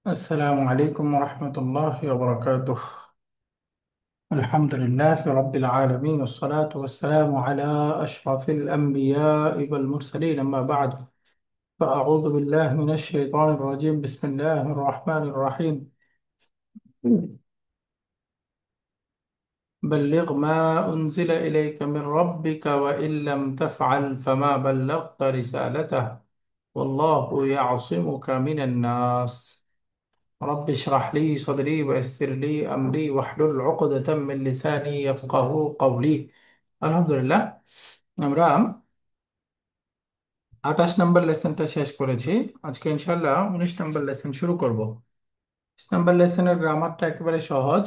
السلام عليكم ورحمة الله وبركاته. الحمد لله رب العالمين، والصلاة والسلام على أشرف الأنبياء والمرسلين، أما بعد، فأعوذ بالله من الشيطان الرجيم. بسم الله الرحمن الرحيم. بلغ ما أنزل إليك من ربك وإن لم تفعل فما بلغت رسالته والله يعصمك من الناس. رب اشرح لي صدري ويسر لي أمري واحلل عقدة من লিসানি يفقهوا قولي। আলহামদুলিল্লাহ, আমরা 28 নম্বর লেসনটা শেষ করেছি। আজকে ইনশাল্লাহ 19 নম্বর লেসন শুরু করব। 19 নম্বর লেসনের গ্রামারটা একেবারে সহজ।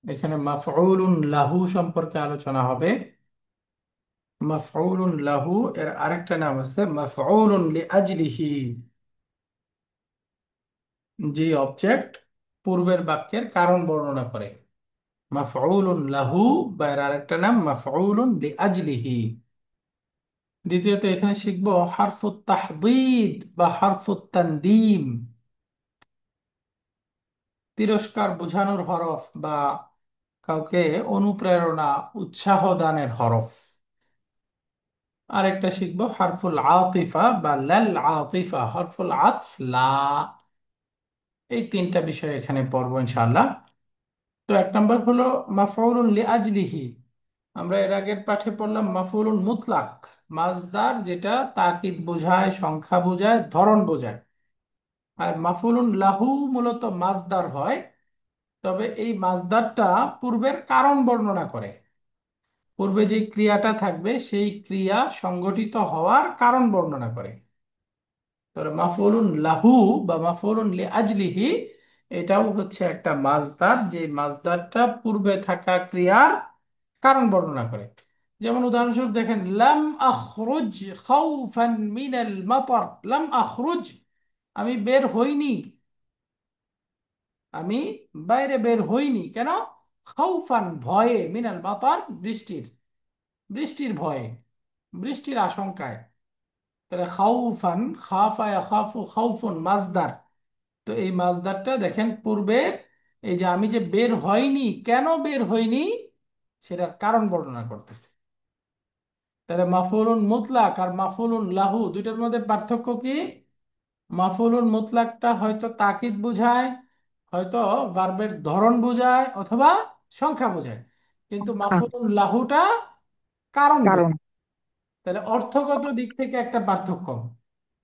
এখানে মাফউলুন লাহু সম্পর্কে আলোচনা হবে। মাফউলুন লাহু এর আরেকটা নাম আছে মাফউলুন লিআজলিহি, যে অবজেক্ট পূর্বের বাক্যের কারণ বর্ণনা করে। মাফউলুন লাহু বা এর আরেকটা নাম মাফউলুন লিআজলিহি। দ্বিতীয়ত এখানে শিখবো হারফুত তাহদীদ বা হারফুত তানদীম, তিরস্কার বোঝানোর হরফ বা কাউকে অনুপ্রেরণা উৎসাহ দানের হরফ। আরেকটা শিখবো হারফুল আতিফা বা লাল আতিফা, হরফুল আতফ লা। এই তিনটা বিষয় এখানে পড়বো ইনশাআল্লাহ। তো 1 নম্বর হলো মাফউলুন লিআজলিহি। আমরা এর আগের পাঠে পড়লাম মাফউলুন মুতলাক, মাসদার যেটা তাকিদ বোঝায়, সংখ্যা বোঝায়, ধরন বোঝায়। আর মাফউলুন লাহু মূলত মাসদার হয়, তবে এই মাসদারটা পূর্বের কারণ বর্ণনা করে। পূর্বে যে ক্রিয়াটা থাকবে সেই ক্রিয়া সংগঠিত হওয়ার কারণ বর্ণনা করে। তবে মাফউলুন লাহু বা মাফউলুন লিআজলিহি এটাও হচ্ছে একটা মাসদার, যে মাসদারটা পূর্বে থাকা ক্রিয়ার কারণ বর্ণনা করে। যেমন উদাহরণস্বরূপ দেখেন, লাম আখরুজ খাউফান মিনাল মাতার। লাম আখরুজ, আমি বের হইনি, আমি বাইরে বের হইনি। কেন? খাউফান, ভয়ে, মিনাল মাতার, বৃষ্টির, বৃষ্টির ভয়ে, বৃষ্টির আশঙ্কায়। তাহলে খাউফান, খাফা ইয়াখাফু খাউফুন মাজদার। তো এই মাজদারটা দেখেন পূর্বের, এই যে আমি যে বের হয়নি, কেন বের হয়নি সেটার কারণ বর্ণনা করতেছে। তাহলে মাফউলুন মুতলাক আর মাফউলুন লাহু দুইটার মধ্যে পার্থক্য কি? মাফউলুন মুতলাকটা হয়তো তাকিদ বোঝায়, হয়তো ভার্বের ধরন বোঝায়, অথবা সংখ্যা বোঝায়। কিন্তু আ- মাফউলুন লাহুটা কারণ কারণ বোঝায়। তাহলে অর্থগত দিক থেকে একটা পার্থক্য।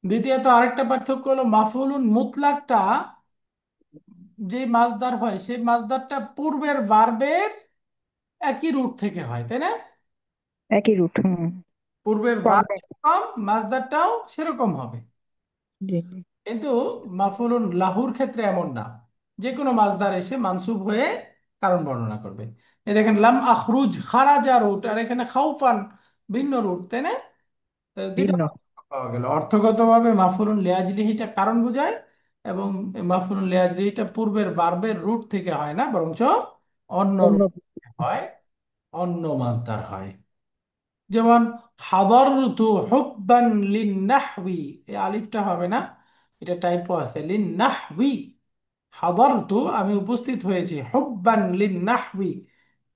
দ্বিতীয়ত আরেকটা পার্থক্য হলো মাফউলুন মুতলাকটা যে মাসদার হয়, সেই মাসদারটা পূর্বের ভার্বের একই রুট থেকে হয়, তাই না? একই রুট। পূর্বের ভার্ব কর্মে। যেরকম মাসদারটাও সেরকম হবে। জি জি। কিন্তু মাফউলুন লাহুর ক্ষেত্রে এমন না, যে কোনো মাসদার এসে মানসুব হয়ে কারণ বর্ণনা করবে। এই দেখেন লাম আখরুজ, খারাজা রুট, আর এখানে খাউফান ভিন্ন রুট, তাই না? তাহলে দুইটা ভিন্ন। পার্থক্য পাওয়া গেল। অর্থগতভাবে মাফউলুন লিআজলিহিটা কারণ বোঝায়, এবং মাফউলুন লিআজলিহিটা পূর্বের ভার্বের রুট থেকে হয় না, বরঞ্চ অন্য অন্য। রুট থেকে হয়, অন্য মাসদার হয়। যেমন হাদারতু হুব্বান লিন্নাহউই, এই আলিফটা হবে না, এটা টাইপো আছে, লিন্নাহউই। হাদারতু, আমি উপস্থিত হয়েছি, হুব্বান লিন্নাহউই,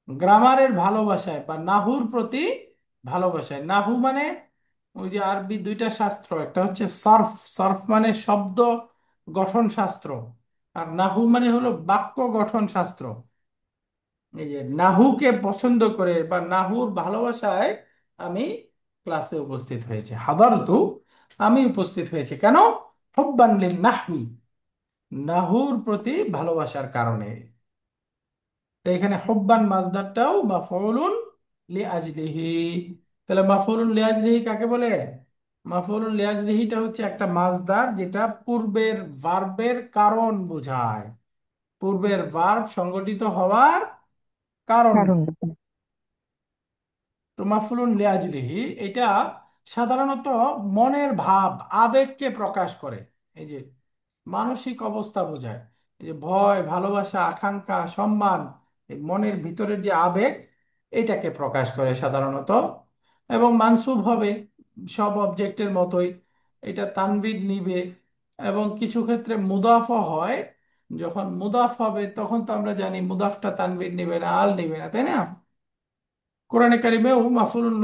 গ্রামারের ভালোবাসায় বা নাহুর প্রতি ভালোবাসায়। নাহু মানে ওই যে আরবি দুইটা শাস্ত্র, একটা হচ্ছে সরফ, সরফ মানে শব্দ গঠন শাস্ত্র, আর নাহু মানে হলো বাক্য গঠন শাস্ত্র। এই যে নাহুকে পছন্দ করে বা নাহুর ভালোবাসায় আমি ক্লাসে উপস্থিত হয়েছি। হাদারতু, আমি উপস্থিত হয়েছি কেন? হুব্বান লিন নাহবি, নাহুর প্রতি ভালোবাসার কারণে। তো এখানে হুব্বান মাজদারটাও মাফউলুন লিআজলিহি। তাহলে মাফউলুন লিআজলিহি কাকে বলে? মাফউলুন লিআজলিহিটা হচ্ছে একটা মাজদার যেটা পূর্বের ভার্বের কারণ বোঝায়, পূর্বের ভার্ব সংগঠিত হওয়ার কারণ। কারণ। তো মাফউলুন লিআজলিহি এটা সাধারণত মনের ভাব, আবেগকে প্রকাশ করে। এই যে মানসিক অবস্থা বোঝায়, এই যে ভয়, ভালোবাসা, আকাঙ্ক্ষা, সম্মান, এই মনের ভিতরের যে আবেগ, এটাকে প্রকাশ করে সাধারণত। এবং মানসুব হবে সব অবজেক্টের মতোই, এটা তানবির নিবে, এবং কিছু ক্ষেত্রে মুদাফও হয়। যখন মুদাফ হবে তখন তো আমরা জানি মুদাফটা তানবির নিবে না, আল নিবে না, তাই না? কোরআনে কারিমেও মাফুলুন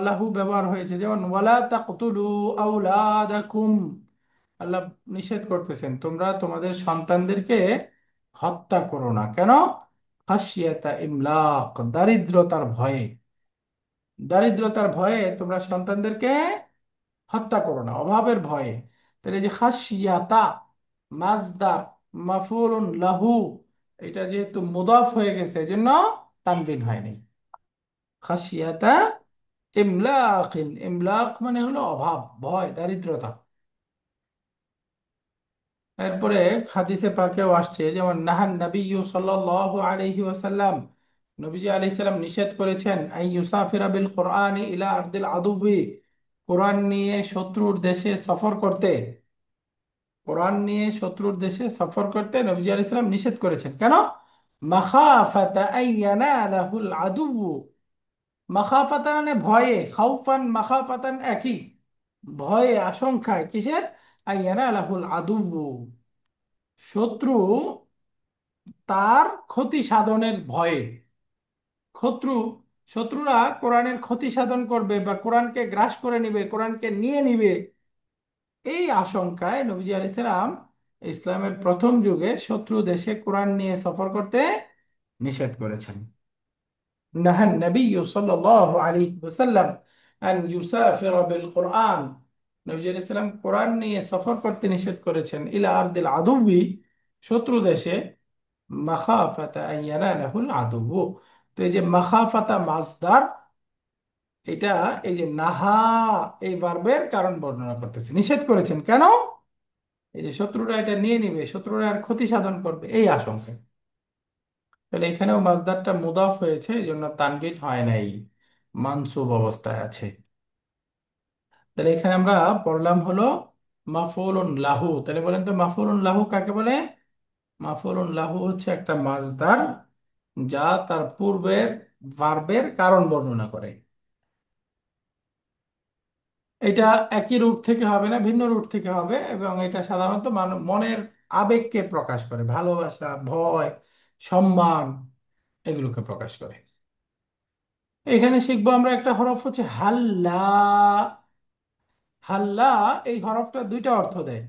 লাহু ব্যবহার হয়েছে, যেমন ওয়ালা তাকতুলু আওলাদাকুম। আল্লাহ নিষেধ করতেছেন তোমরা তোমাদের সন্তানদেরকে হত্যা করো না। কেন? খাশিয়াতা ইমলাক, দারিদ্রতার ভয়ে। দারিদ্রতার ভয়ে তোমরা সন্তানদেরকে হত্যা করো না, অভাবের ভয়ে। তাহলে এই যে খাশিয়াতা মাজদার মাফুলুন লাহু, এটা যেহেতু মুদাফ হয়ে গেছে এজন্য তানবিন হয়নি। খাশিয়াতা ইমলাকিন, ইমলাক মানে হলো অভাব, ভয়, দারিদ্রতা। এরপরে হাদিসে পাকেও আসছে, যেমন নাহান নবী সাল্লাল্লাহু আলাইহি ওয়াসাল্লাম, নবীজি আলাইহিস সালাম নিষেধ করেছেন আই ইউসাফিরা বিল কোরআনি ইলা আরদিল আদুবি, কোরআন নিয়ে শত্রুর দেশে সফর করতে। কোরআন নিয়ে শত্রুর দেশে সফর করতে নবীজি আলাইহিস সালাম নিষেধ করেছেন। কেন? মাখাফাতা আইয়ানালাহুল আদুউ, মাখাফাতা মানে ভয়ে, খাউফান মাখাফাতান একই, ভয়ে আশঙ্কায়, কিসের? আইয়ানালাহুল আদুউ, শত্রু তার ক্ষতি সাধনের ভয়ে। শত্রু শত্রুরা কোরআনের ক্ষতি সাধন করবে বা কোরআনকে গ্রাস করে নিবে, কোরআনকে নিয়ে নিবে, এই আশঙ্কায় নবীজি আলাইহিস সালাম ইসলামের প্রথম যুগে শত্রু দেশে কোরআন নিয়ে সফর করতে নিষেধ করেছেন। নাহান নবী সাল্লাল্লাহু আলাইহি ওয়াসাল্লাম আন ইউসাফিরা বিল কোরআন, নবী আলাইহিস সালাম কোরআন নিয়ে সফর করতে নিষেধ করেছেন ইলা আরদিল আদুবি, শত্রু দেশে, মাখাফাতা আইয়ানালাহুল আদুবু। তো এই যে মাখাফাতা মাজদার, এটা এই যে নাহা এই ভার্বের কারণ বর্ণনা করতেছে, নিষেধ করেছেন কেন? এই যে শত্রুরা এটা নিয়ে নিবে, শত্রুরা আর ক্ষতি সাধন করবে এই আশঙ্কায়। তাহলে এখানেও মাজদারটা মুদাফ হয়েছে, এই জন্য তানবিন হয় নাই, মানসুব অবস্থায় আছে। তাহলে এখানে আমরা পড়লাম হলো মাফউলুন লাহু। তাহলে বলেন তো মাফউলুন লাহু কাকে বলে? মাফউলুন লাহু হচ্ছে একটা মাজদার যা তার পূর্বের ভার্বের কারণ বর্ণনা করে। এটা একই রুট থেকে হবে না, ভিন্ন রুট থেকে হবে, এবং এটা সাধারণত মনের আবেগকে প্রকাশ করে, ভালোবাসা, ভয়, সম্মান, এগুলোকে প্রকাশ করে। এখানে শিখবো আমরা একটা হরফ হচ্ছে হাল্লা। হাল্লা, এই হরফটা দুইটা অর্থ দেয়।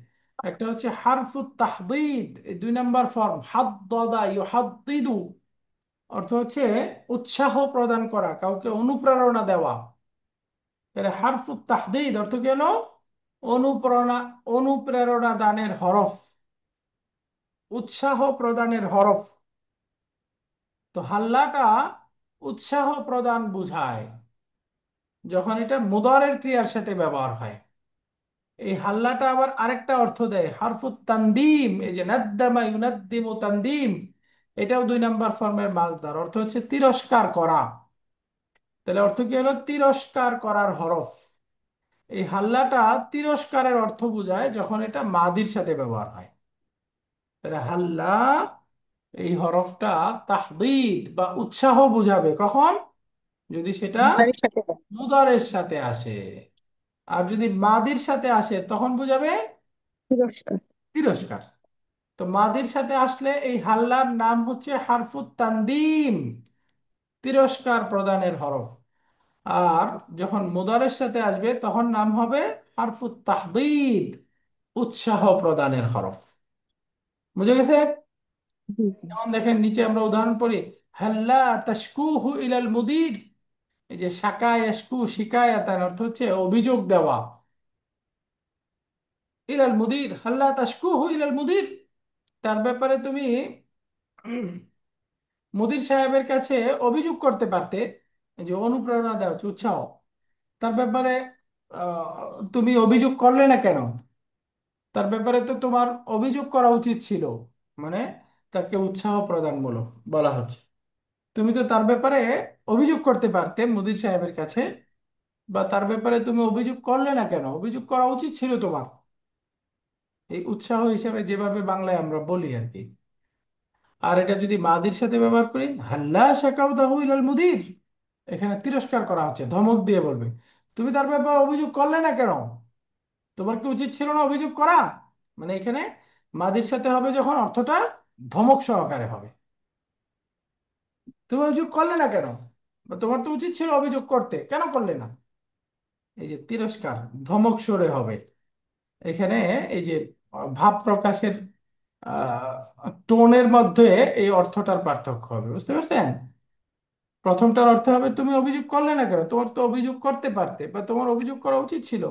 একটা হচ্ছে হারফুত তাহদিদ, এই 2 নম্বর ফর্ম, হাদ্দাদা ইউহাদ্দিদু, অর্থ হচ্ছে উৎসাহ প্রদান করা, কাউকে অনুপ্রেরণা দেওয়া। তাহলে হারফুত তাহদিদ অর্থ কি হলো? অনুপ্রেরণা, অনুপ্রেরণা দানের হরফ, উৎসাহ প্রদানের হরফ। তো হাল্লাটা উৎসাহ প্রদান বুঝায় যখন এটা মুদারের ক্রিয়ার সাথে ব্যবহার হয়। এই হাল্লাটা আবার আরেকটা অর্থ দেয় হারফুত তানদিম, এই যে নাদ্দামা ইউনাদ্দিমু তানদিম, এটাও 2 নম্বর ফর্মের মাজদার, অর্থ হচ্ছে তিরস্কার করা। তাহলে অর্থ কি হলো? তিরস্কার করার হরফ। এই হাল্লাটা তিরস্কারের অর্থ বোঝায় যখন এটা মাদির সাথে ব্যবহার হয়। তাহলে হাল্লা, এই হরফটা তাহদিদ বা উৎসাহ বুঝাবে কখন? যদি সেটা মুদারের সাথে দাও। মুদারের সাথে আসে। আর যদি মাদির সাথে আসে তখন বুঝাবে তিরস্কার। তিরস্কার। তো মাদির সাথে আসলে এই হাল্লার নাম হচ্ছে হারফুত তানদিম, তিরস্কার প্রদানের হরফ। আর যখন মুদারের সাথে আসবে তখন নাম হবে হারফুত তাহদিদ, উৎসাহ প্রদানের হরফ। বুঝে গেছে? জি জি। যেমন দেখেন নিচে আমরা উদাহরণ পড়ি, হাল্লা তাশকুহু ইলাল মুদির। এই যে শাকা ইয়াশকু শিকায়াতান, অর্থ হচ্ছে অভিযোগ দেওয়া। ইলাল মুদির, হাল্লা তাশকুহু ইলাল মুদির, তার ব্যাপারে তুমি মুদির সাহেবের কাছে অভিযোগ করতে পারতে। এই যে অনুপ্রেরণা দেওয়া হচ্ছে, উৎসাহ, তার ব্যাপারে তুমি অভিযোগ করলে না কেন? তার ব্যাপারে তো তোমার অভিযোগ করা উচিত ছিল, মানে তাকে উৎসাহ প্রদানমূলক বলা হচ্ছে। তুমি তো তার ব্যাপারে অভিযোগ করতে পারতে মুদির সাহেবের কাছে, বা তার ব্যাপারে তুমি অভিযোগ করলে না কেন? অভিযোগ করা উচিত ছিল তোমার। এই উৎসাহ হিসেবে যেভাবে বাংলায় আমরা বলি আর কি। আর এটা যদি মাদির সাথে ব্যবহার করি, হাল্লা শাকাউতাহু ইলাল মুদির, এখানে তিরস্কার করা হচ্ছে, ধমক দিয়ে বলবে তুমি তার ব্যাপারে অভিযোগ করলে না কেন? তোমার কি উচিত ছিল না অভিযোগ করা? মানে এখানে মাদির সাথে হবে যখন, অর্থটা ধমক সহকারে হবে। তুমি অভিযোগ করলে না কেন? বা তোমার তো উচিত ছিল অভিযোগ করতে, কেন করলে না? এই যে তিরস্কার, ধমক স্বরে হবে এখানে। এই যে ভাব প্রকাশের টোনের মধ্যে এই অর্থটার পার্থক্য হবে, বুঝতে পারছেন? প্রথমটার অর্থ হবে তুমি অভিযোগ করলে না কেন, তোমার তো অভিযোগ করতে পারতে, বা তোমার অভিযোগ করা উচিত ছিল।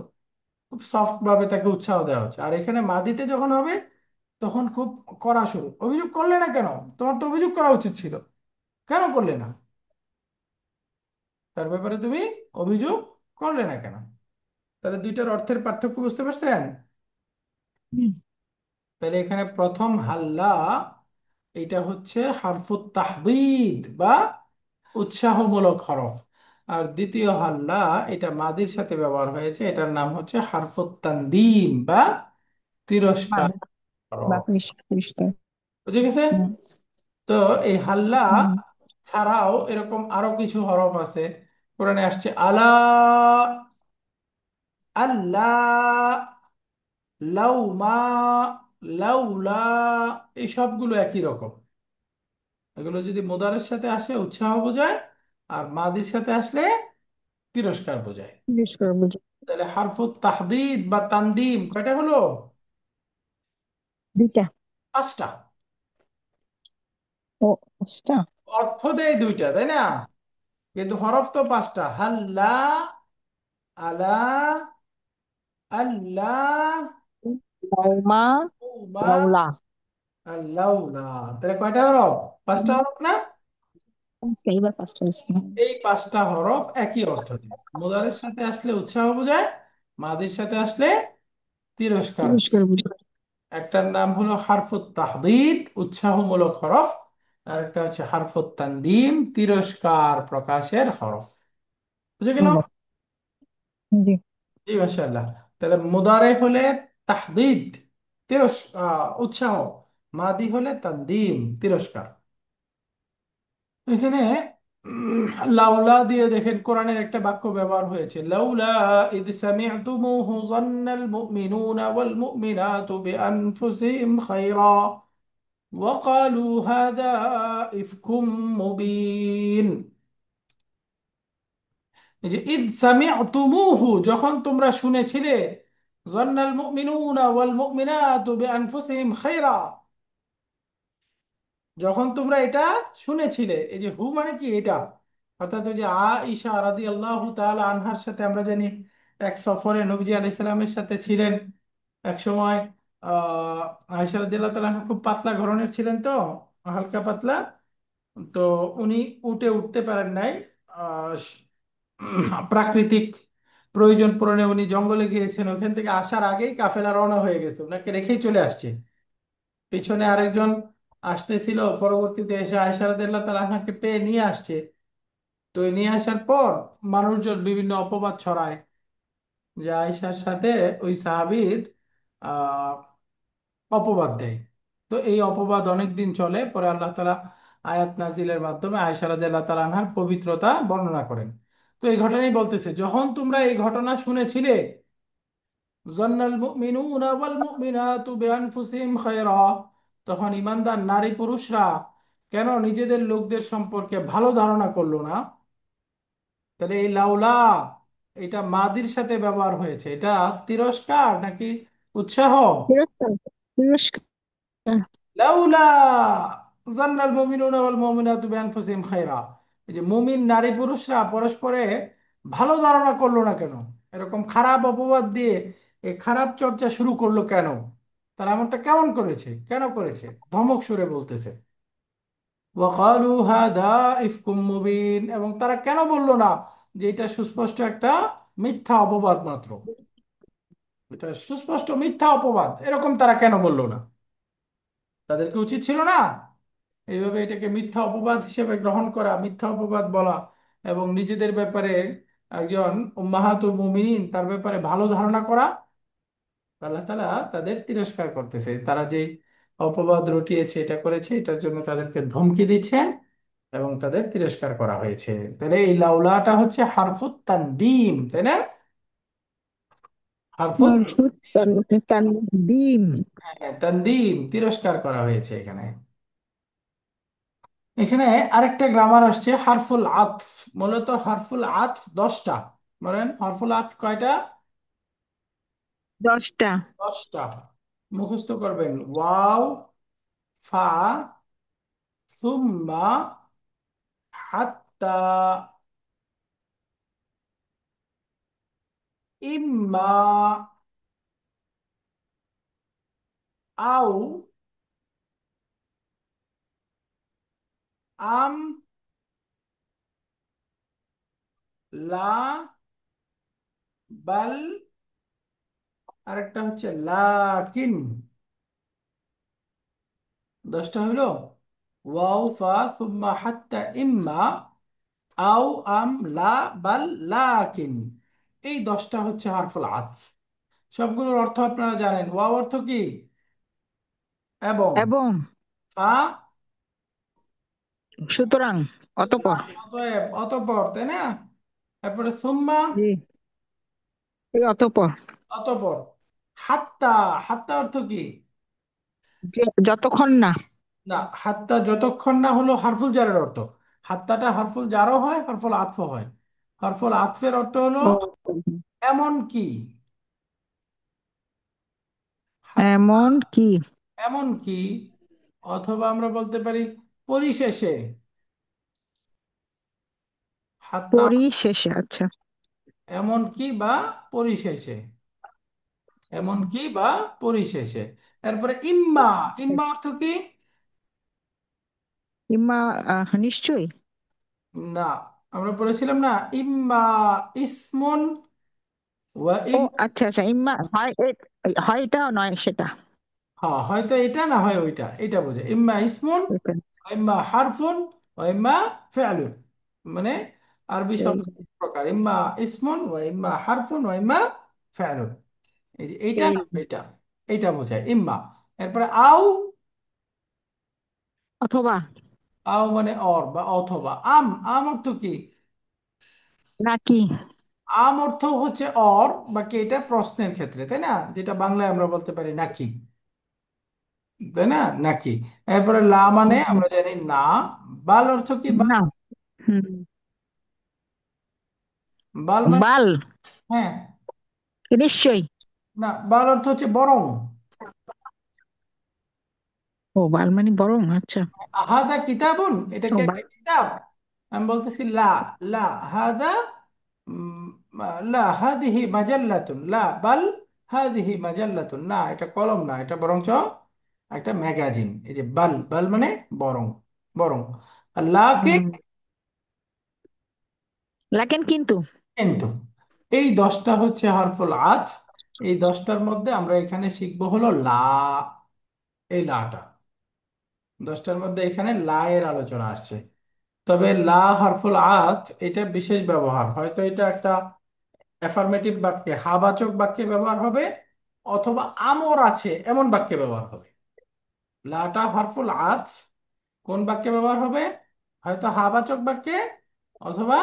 খুব সফট ভাবে তাকে উৎসাহ দেওয়া হচ্ছে। আর এখানে মাদিতে যখন হবে তখন খুব কড়া শুরু, অভিযোগ করলে না কেন, তোমার তো অভিযোগ করা উচিত ছিল, কেন করলে না? তার ব্যাপারে তুমি অভিযোগ করলে না কেন? তাহলে দুইটার অর্থের পার্থক্য বুঝতে পারছেন? হুম। তাহলে এখানে প্রথম হাল্লা, এটা হচ্ছে হারফুত তাহদিদ বা উৎসাহমূলক হরফ। আর দ্বিতীয় হাল্লা, এটা মাদির সাথে ব্যবহার হয়েছে, এটার নাম হচ্ছে হারফুত তানদিম বা তিরস্কার মানে বা হরফ। পরিষ্কার। বুঝে গেছে? হুম। তো এই হাল্লা হুম। ছাড়াও এরকম আরো কিছু হরফ আছে। কোরআনে আসছে আলা, আল্লাহ, লাউমা, লাউলা, এই সবগুলো একই রকম। এগুলো যদি মুদারের সাথে আসে উৎসাহ বোঝায়, আর মাদির সাথে আসলে তিরস্কার বোঝায়। পরিষ্কার বুঝি। তাহলে হারফুত তাহদিদ বা তানদিম কয়টা হলো? দুইটা। পাঁচটা। ও, পাঁচটা। অর্থ দেয় দুইটা, তাই না? কিন্তু হরফ তো পাঁচটা। হাল্লা, আলা, আল্লাহ, লাউমা, লাউমা, লাউলা। আর লাউলা। তাহলে কয়টা হরফ? পাঁচটা হুম, হরফ না? পাঁচটা, এবার পাঁচটা হয়েছে। হ্যাঁ। এই পাঁচটা হরফ একই অর্থ দেয়। মুদারের সাথে আসলে উৎসাহ বোঝায়, মাদির সাথে আসলে তিরস্কার। পরিষ্কার বুঝি। একটার নাম হলো হারফুত তাহদিদ, উৎসাহমূলক হরফ। আর একটা হচ্ছে হারফুত তানদিম, তিরস্কার প্রকাশের হরফ। বুঝে গেল? হলো। জি। জি মাশাআল্লাহ। তাহলে মুদারে হলে তাহদিদ, উৎসাহ। মাদি হলে তানদিম, তিরস্কার। এখানে উম, লাউলা দিয়ে দেখেন কোরআনের একটা বাক্য ব্যবহার হয়েছে, লাউলা ইদ সামি'তুমুহু যান্নাল মুমিনুনা ওয়াল মুমিনাতু বিআনফুসিহিম খায়রা ওয়াকালু হাদা ইফকুম মুবিন। এই যে ইদ সামি'তুমুহু, যখন তোমরা শুনেছিলে, যান্নাল মুমিনুনা ওয়াল মুমিনাতু বিআনফুসিহিম খায়রা, যখন তোমরা এটা শুনেছিলে। এই যে হু মানে কি, এটা অর্থাৎ ওই যে আয়েশা রাদিয়াল্লাহু তাআলা আনহার সাথে আমরা জানি এক সফরে নবীজি আলাইহিস সালামের সাথে ছিলেন এক সময়। আয়েশা রাদিয়াল্লাহু তাআলা আনহা খুব পাতলা ধরনের ছিলেন, তো হালকা পাতলা। তো উনি উঠে উঠতে পারেন নাই। প্রাকৃতিক প্রয়োজন পূরণে উনি জঙ্গলে গিয়েছেন, ওখান থেকে আসার আগেই কাফেলা রওনা হয়ে গেছে, ওনাকে রেখেই চলে আসছে। পিছনে আরেকজন আসতেছিল, পরবর্তীতে এসে আয়েশা রাদিয়াল্লাহু তাআলা আনহাকে পেয়ে নিয়ে আসছে। তো এই নিয়ে আসার পর মানুষজন বিভিন্ন অপবাদ ছড়ায় যে আয়েশার সাথে ওই সাহাবীর আহ অপবাদ দেয়। তো এই অপবাদ অনেক দিন চলে, পরে আল্লাহ তাআলা আয়াত নাজিলের মাধ্যমে আয়েশা রাদিয়াল্লাহু তাআলা আনহার পবিত্রতা বর্ণনা করেন। তো এই ঘটনাই বলতেছে, যখন তোমরা এই ঘটনা শুনেছিলে, জন্নাল মুমিনুনা ওয়াল মুমিনাতু বিআনফুসিহিম খায়রা, তখন ইমানদার নারী পুরুষরা কেন নিজেদের লোকদের সম্পর্কে ভালো ধারণা করলো না? তাহলে এই লাউলা, এটা মাদির সাথে ব্যবহার হয়েছে, এটা তিরস্কার নাকি উৎসাহ? পুরস্কার। পুরস্কার। লাউলা জান্নাল মুমিনুনা ওয়াল মুমিনাতু বিআনফুসিহিম খায়রা, এই যে মুমিন নারী পুরুষরা পরস্পরে ভালো ধারণা করলো না কেন, এরকম খারাপ অপবাদ দিয়ে এই খারাপ চর্চা শুরু করলো কেন? তারা এমনটা কেমন করেছে, কেন করেছে? ধমক সুরে বলতেছে। ওয়াকালু হাদা ইফকুম মুবিন, এবং তারা কেন বলল না যে এটা সুস্পষ্ট একটা মিথ্যা অপবাদ মাত্র, এটা সুস্পষ্ট মিথ্যা অপবাদ, এরকম তারা কেন বলল না? তাদেরকে উচিত ছিল না এইভাবে এটাকে মিথ্যা অপবাদ হিসেবে গ্রহণ করা, মিথ্যা অপবাদ বলা, এবং নিজেদের ব্যাপারে একজন উম্মাহাতুল মুমিনিন তার ব্যাপারে ভালো ধারণা করা? আল্লাহ তাআলা তাদের তিরস্কার করতেছে, তারা যে অপবাদ রটিয়েছে, এটা করেছে, এটার জন্য তাদেরকে ধমকি দিচ্ছেন এবং তাদের তিরস্কার করা হয়েছে। তাহলে এই লাউলাটা হচ্ছে হারফুত তানদিম, তাই না? হারফুল মারফুত তানদিম। হ্যাঁ, তানদিম, তিরস্কার করা হয়েছে এখানে। এখানে আরেকটা গ্রামার আসছে হারফুল আতফ। মূলত হারফুল আতফ 10টা। বলেন হারফুল আতফ কয়টা? 10টা। 10টা। মুখস্থ করবেন: ওয়াও, ফা, সুম্মা, হাত্তা, ইম্মা, আও, আম, লা, বাল, আরেকটা হচ্ছে লাকিন। 10টা হইলো: ওয়াও, ফা, সুম্মা, হাত্তা, ইম্মা, আও, আম, লা, বাল, লাকিন। এই 10টা হচ্ছে হারফুল আতফ। সবগুলোর অর্থ আপনারা জানেন। ওয়াও অর্থ কি? এবং। এবং। ফা, সুতরাং। অতঃপর। অতএব, অতঃপর, তাই না? তারপরে সুম্মা, জি। এই অতঃপর। অতঃপর। হাত্তা, হাত্তা অর্থ কি? যে যতক্ষণ না। না, হাত্তা যতক্ষণ না হলো হারফুল জারের অর্থ। হাত্তাটা হারফুল জারও হয়, হারফুল আতফ হয়। হারফুল আতফের অর্থ হলো ও, এমন কি। হাত্তা এমন কি। এমন কি, অথবা আমরা বলতে পারি পরিশেষে। হাত্তা পরিশেষে, আচ্ছা। এমন কি বা পরিশেষে। এমন কি বা পরিশেষে। এরপরে ইম্মা। ইম্মা অর্থ কি? ইম্মা। নিশ্চয়ই। না, আমরা বলেছিলাম না ইম্মা ইসমুন ওয়া ও ইম। আচ্ছা আচ্ছা, ইম্মা হয় হয় এটা নয় সেটা। হ্যাঁ, হয়তো এটা না হয় ওইটা, এটা বোঝে ইম্মা ইসমুন, Okay. ওয়া ইম্মা হারফুন, ওয়া ইম্মা ফিআলুন। মানে আরবি এই শব্দ তিন প্রকার: ইম্মা ইসমুন, ওয়া ইম্মা হারফুন, ওয়া ইম্মা ফিআলুন। এই যে এইটা এই না এটা, এইটা বোঝায় ইম্মা। এরপরে আও। অথবা। আও মানে অর বা অথবা। আম, আম অর্থ কি? নাকি। আম অর্থ হচ্ছে অর, বাকি এটা প্রশ্নের ক্ষেত্রে, তাই না? যেটা বাংলায় আমরা বলতে পারি নাকি, তাই না? নাকি। এরপরে লা মানে হুম, আমরা জানি না। বাল অর্থ কি? বাল, না। হুম। বাল মানে, বাল। হ্যাঁ, নিশ্চয়ই। না, বাল অর্থ হচ্ছে বরং। ও, বাল মানে বরং, আচ্ছা। হাদা কিতাবুন, এটা ও কি একটা বাল। কিতাব? আমি বলতেছি লা, লা হাদা, উম, লা হাদিহি মাজাল্লাতুন, লা বাল হাদিহি মাজাল্লাতুন। না, এটা কলম না, এটা বরঞ্চ একটা ম্যাগাজিন। এই যে বাল, বাল মানে বরং, বরং। আর লা কি? হুম। লেকিন কিন্তু। কিন্তু। এই 10টা হচ্ছে হরফুল আতফ। এই 10টার মধ্যে আমরা এখানে শিখবো হলো লা। এই লাটা 10টার মধ্যে এখানে লা এর আলোচনা আসছে। তবে লা হরফুল আতফ এটা বিশেষ ব্যবহার, হয়তো এটা একটা অ্যাফার্মেটিভ বাক্যে, হাবাচক বাক্যে ব্যবহার হবে, অথবা আমর আছে এমন বাক্যে ব্যবহার হবে। লাটা হরফুল আতফ কোন বাক্যে ব্যবহার হবে? হয়তো হাবাচক বাক্যে, অথবা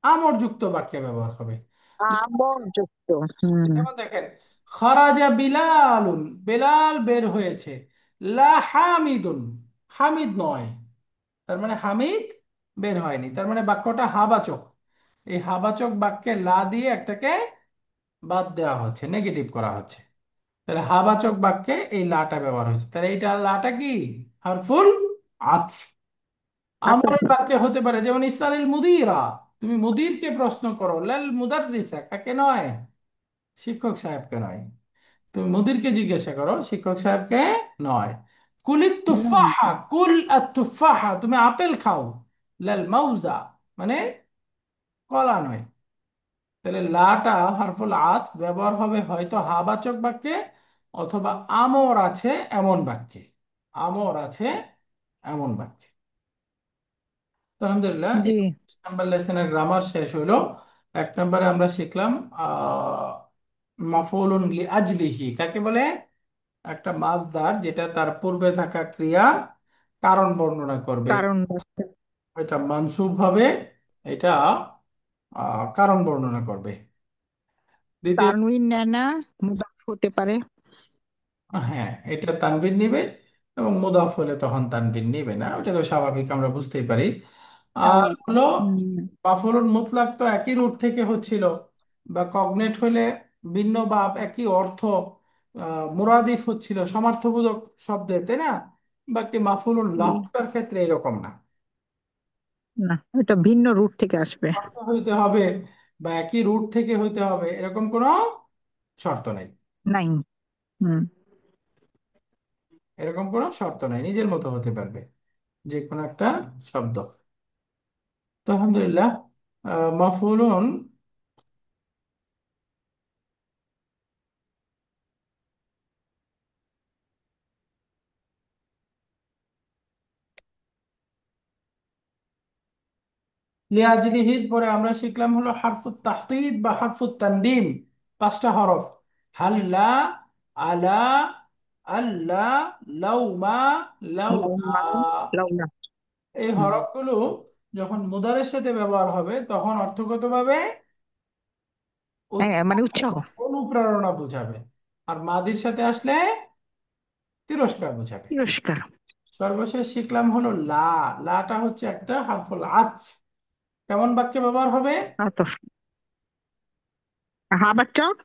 আমরযুক্ত বাক্যে ব্যবহার হবে। আবর্যুক্ত। হুম। যেমন দেখেন, খরাজা বিলালুন, বেলাল বের হয়েছে। লা হামিদুন, হামিদ নয়। তার মানে হামিদ বের হয়নি, তার মানে বাক্যটা হাবাচক। এই হাবাচক বাক্যে লা দিয়ে একটাকে বাদ দেওয়া হচ্ছে, নেগেটিভ করা হচ্ছে। তাহলে হাবাচক বাক্যে এই লাটা ব্যবহার হয়েছে, তাহলে এইটা লাটা কি? হারফুল আতফ। আচ্ছা। আমরের বাক্যে হতে পারে, যেমন ইসআলিল মুদিরা, তুমি মুদিরকে প্রশ্ন করো। লাল মুদাররিসা, কাকে নয়? শিক্ষক সাহেবকে নয়। তুমি মুদিরকে জিজ্ঞাসা করো, শিক্ষক সাহেবকে নয়। কুলিত হুম। তুফাহা, কুল তুফাহা, তুমি আপেল খাও। লাল মাউজা মানে কলা নয়। তাহলে লাটা হারফুল আত ব্যবহার হবে হয়তো হাবাচক বাক্যে, অথবা আমর আছে এমন বাক্যে। আমর আছে এমন বাক্যে। তো আলহামদুলিল্লাহ, জি। এই নাম্বার লেসনের গ্রামার শেষ হইলো। 1 নম্বরে আমরা শিখলাম মাফউলুন লি আজলিহি কাকে বলে? একটা মাসদার যেটা তার পূর্বে থাকা ক্রিয়া কারণ বর্ণনা করবে। কারণ। এটা মানসুব হবে, এটা কারণ বর্ণনা করবে। দ্বিতীয়, তানউইন নেয় না, মুদাফ হতে পারে। হ্যাঁ এটা তানবিন নিবে, এবং মুদাফ হলে তখন তানবিন নিবে না, ওটা তো স্বাভাবিক, আমরা বুঝতেই পারি। আর স্বাভাবিক। হলো হুম। মাফউলুন মুতলাক তো একই রুট থেকে হচ্ছিল, বা কগনেট হলে ভিন্ন বা একই অর্থ, মুরাদিফ হচ্ছিল সমার্থবোধক শব্দের, তাই না? বাকি মাফউলুন হুম। লাহটার ক্ষেত্রে এরকম না, না, এটা ভিন্ন রুট থেকে আসবে। অর্থ হইতে হবে বা একই রুট থেকে হইতে হবে এরকম কোনো শর্ত নেই। নাই। হুম। এরকম কোনো শর্ত নাই, নিজের মতো হতে পারবে যে কোনো একটা শব্দ। তো আলহামদুলিল্লাহ, মাফউলুন লিয়াজলিহির পরে আমরা শিখলাম হলো হারফুত তাহতিদ বা হারফুত তানদিম, পাঁচটা হরফ: হাল্লা, আলা, আল্লা, লাউমা, লাউলা। লাউনা। লাউনা। এই হুম। হরফগুলো যখন মুদারের সাথে ব্যবহার হবে তখন অর্থগতভাবে হ্যাঁ, উৎসাহ, মানে উৎসাহ। অনুপ্রেরণা বোঝাবে। আর মাদির সাথে আসলে তিরস্কার বোঝাবে। তিরস্কার। সর্বশেষ শিখলাম হলো লা। লাটা হচ্ছে একটা হারফুল আতফ। কেমন বাক্যে ব্যবহার হবে? আতফ। হাবাচক।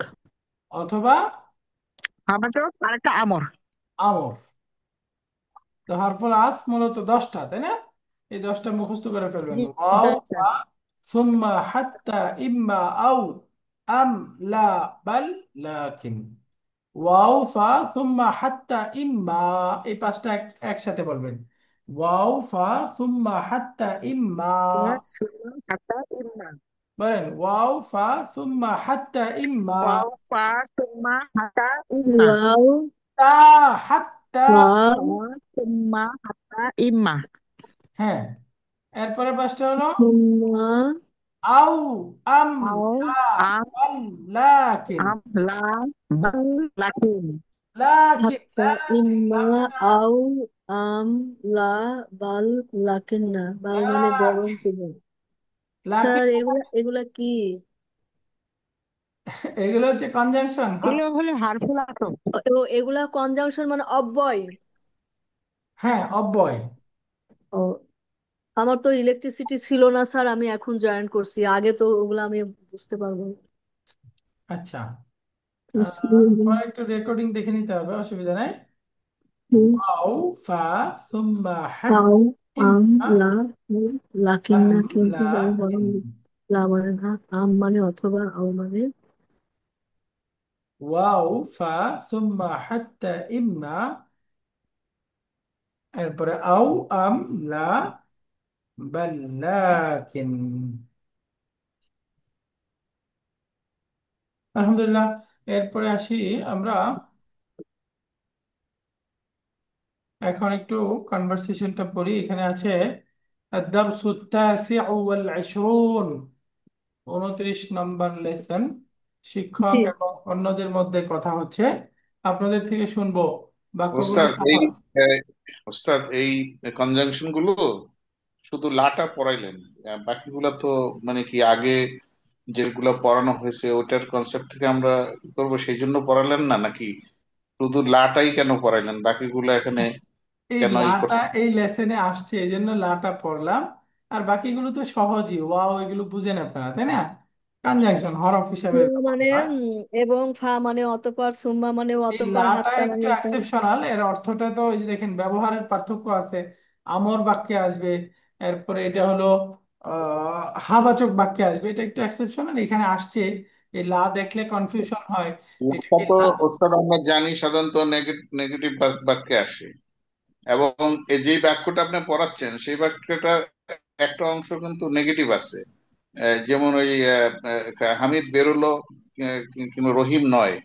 অথবা হাবাচক আর একটা আমর। আমর। তো হারফুল আতফ মূলত 10টা, তাই না? এই 10টা মুখস্থ করে ফেলবেন: জি। ওয়াও, দশটা। ফা, সুম্মা, হাত্তা, ইম্মা, আও, আম, লা, বাল, লাকিন। ওয়াও, ফা, সুম্মা, হাত্তা, ইম্মা। এই পাঁচটা একসাথে বলবেন: ওয়াও, ফা, সুম্মা, হাত্তা, ইম্মা। সুন্নাহ হাতা ইম্মা। বলেন ওয়াও, ফা, সুম্মা, হাত্তা, ইম্মা। ওয়াও ফা সুম্মা হাতা ইম্মা। ওয়াও তা, হাত্তা। ওয়াও ওয়া সুম্মা হাতা ইম্মা। হ্যাঁ, এরপরে পাঁচটা হলো সুম্মা আউ, আম, আও লা, আম বাল, লাকিন। আম লা বাল লাকিন। লাকিন, হাত্তা লাকিন, ইম্মা লাকিন না, আও আম লা বাল লাকিন না, বাল মানে বরং লাকিন, তুমি। লাকিন। স্যার এগুলা এগুলা কি? এগুলো হচ্ছে কনজাংশন। এগুলো হলো হারফুল আতফ। এগুলা কনজাংশন মানে অব্যয়। হ্যাঁ, অব্যয়। ও, আমার তো ইলেকট্রিসিটি ছিল না স্যার, আমি এখন জয়েন করছি, আগে তো ওগুলা আমি বুঝতে পারবো না। আচ্ছা, হুম। পরে একটু রেকর্ডিং দেখে নিতে হবে, অসুবিধা নাই। ওয়াও, ফা, সুম্মা, হাত, আও আম ইম্মা, লা লাকিন আম, না, কিন্তু বলে বরং। লাকিন। লা মানে না, আম মানে অথবা, আও মানে। ওয়াও, ফা, সুম্মা, হাত্তা, ইম্মা, এরপরে আও, আম, লা, বাল, লাকিন। আলহামদুলিল্লাহ, এরপরে আসি আমরা এখন একটু কনভারসেশনটা পড়ি। এখানে আছে الدرس التاسع والعشرون, 29 নম্বর লেসন। শিক্ষক জি। এবং অন্যদের মধ্যে কথা হচ্ছে, আপনাদের থেকে শুনবো বাক্যগুলো ওস্তাদ এই সহজ। আহ, ওস্তাদ এই কনজাংশন গুলো শুধু লাটা পড়াইলেন, বাকিগুলা তো মানে কি আগে যেগুলো পড়ানো হয়েছে ওটার কনসেপ্ট থেকে আমরা করবো সেই জন্য পড়ালেন না, নাকি শুধু লাটাই কেন পড়াইলেন, বাকিগুলো এখানে এই কেন লাটা করছেন? এই লেসনে আসছে এই জন্য লাটা পড়লাম। আর বাকিগুলো তো সহজই, ওয়াও এগুলো বুঝেন আপনারা, তাই না? কনজাংশন হরফ হিসাবে ব্যবহার মানে হয়। এবং ফা মানে অতঃপর, সুম্মা মানে এই অতঃপর, লাটা হাত্তা একটু মানে এটা। এক্সেপশনাল, এর অর্থটা তো ওই যে দেখেন ব্যবহারের পার্থক্য আছে। আমর বাক্যে আসবে, এরপরে এটা হলো হাবাচক বাক্যে আসবে, এটা একটু এক্সেপশনাল এখানে আসছে। এই লা দেখলে কনফিউশন হয়, এটা লাটা কি তো লা? ওস্তাদ আমরা জানি সাধারণত নেগেটিভ বাক্যে আসে, এবং এই যে বাক্যটা আপনি পড়াচ্ছেন সেই বাক্যটা একটা অংশ কিন্তু নেগেটিভ আছে। যেমন ওই হামিদ বেরোলো, কিংবা রহিম নয়।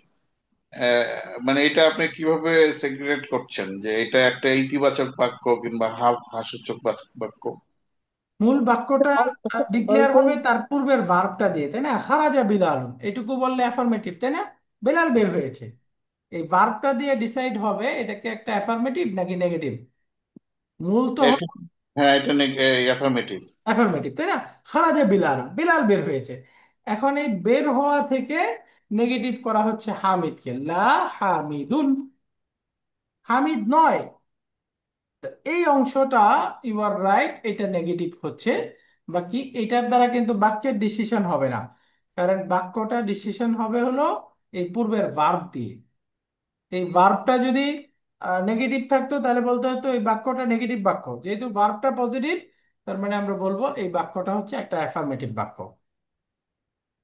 আহ, মানে এটা আপনি কিভাবে সেগ্রিগেট করছেন যে এটা একটা ইতিবাচক বাক্য কিংবা হাস্যচক বাক্য? মূল বাক্যটা অল্প ডিক্লেয়ার অল্প। হবে তার পূর্বের ভার্বটা দিয়ে, তাই না? খারাজা বিলাল, এটুকু বললে অ্যাফার্মেটিভ, তাই না? বেলাল বের হয়েছে। এই ভার্বটা দিয়ে ডিসাইড হবে এটাকে একটা অ্যাফার্মেটিভ নাকি নেগেটিভ। মূল তো এটা, হ্যাঁ এটা অ্যাফার্মেটিভ। অ্যাফার্মেটিভ, তাই না? খারাজা বিলাল, বিলাল বের হয়েছে। এখন এই বের হওয়া থেকে নেগেটিভ করা হচ্ছে হামিদকে, লা হামিদুন, হামিদ নয়। তো এই অংশটা ইউ আর রাইট, এটা নেগেটিভ হচ্ছে। বাকি এটার দ্বারা কিন্তু বাক্যের ডিসিশন হবে না, কারণ বাক্যটা ডিসিশন হবে হলো এই পূর্বের ভার্ব দিয়ে। এই ভার্বটা যদি নেগেটিভ থাকতো তাহলে বলতে হতো এই বাক্যটা নেগেটিভ বাক্য, যেহেতু ভার্বটা পজিটিভ তার মানে আমরা বলবো এই বাক্যটা হচ্ছে একটা অ্যাফার্মেটিভ বাক্য।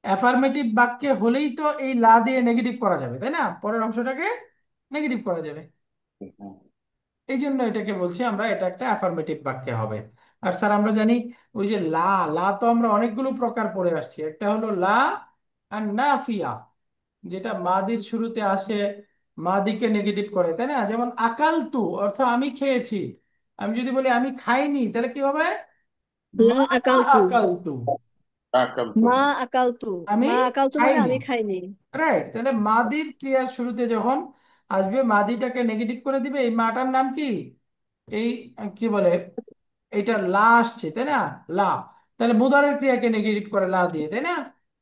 অ্যাফার্মেটিভ বাক্যে হলেই তো এই লা দিয়ে নেগেটিভ করা যাবে, তাই না, পরের অংশটাকে নেগেটিভ করা যাবে। এই জন্য এটাকে বলছি আমরা এটা একটা অ্যাফার্মেটিভ বাক্যে হবে। আর স্যার আমরা জানি ওই যে লা, লা তো আমরা অনেকগুলো প্রকার পড়ে আসছি। একটা হলো লা আর নাফিয়া, যেটা মাদির শুরুতে আসে, মাদিকে নেগেটিভ করে, তাই না, যেমন আকালতু অর্থ আমি খেয়েছি। আমি যদি বলি আমি খাইনি তাহলে কি হবে, লা মা আকালতু, আকালতু, আকাল তো। মা আকালতু, আমি মা আকালতু মানে খাইনি। আমি খাইনি। রাইট, তাহলে মাদির ক্রিয়ার শুরুতে যখন আসবে মাদিটাকে নেগেটিভ করে দিবে, এই মাটার নাম কি, এই কি বলে, এটা লা আসছে, তাই না, লা। তাহলে মুদারের ক্রিয়াকে নেগেটিভ করে লা দিয়ে, তাই না,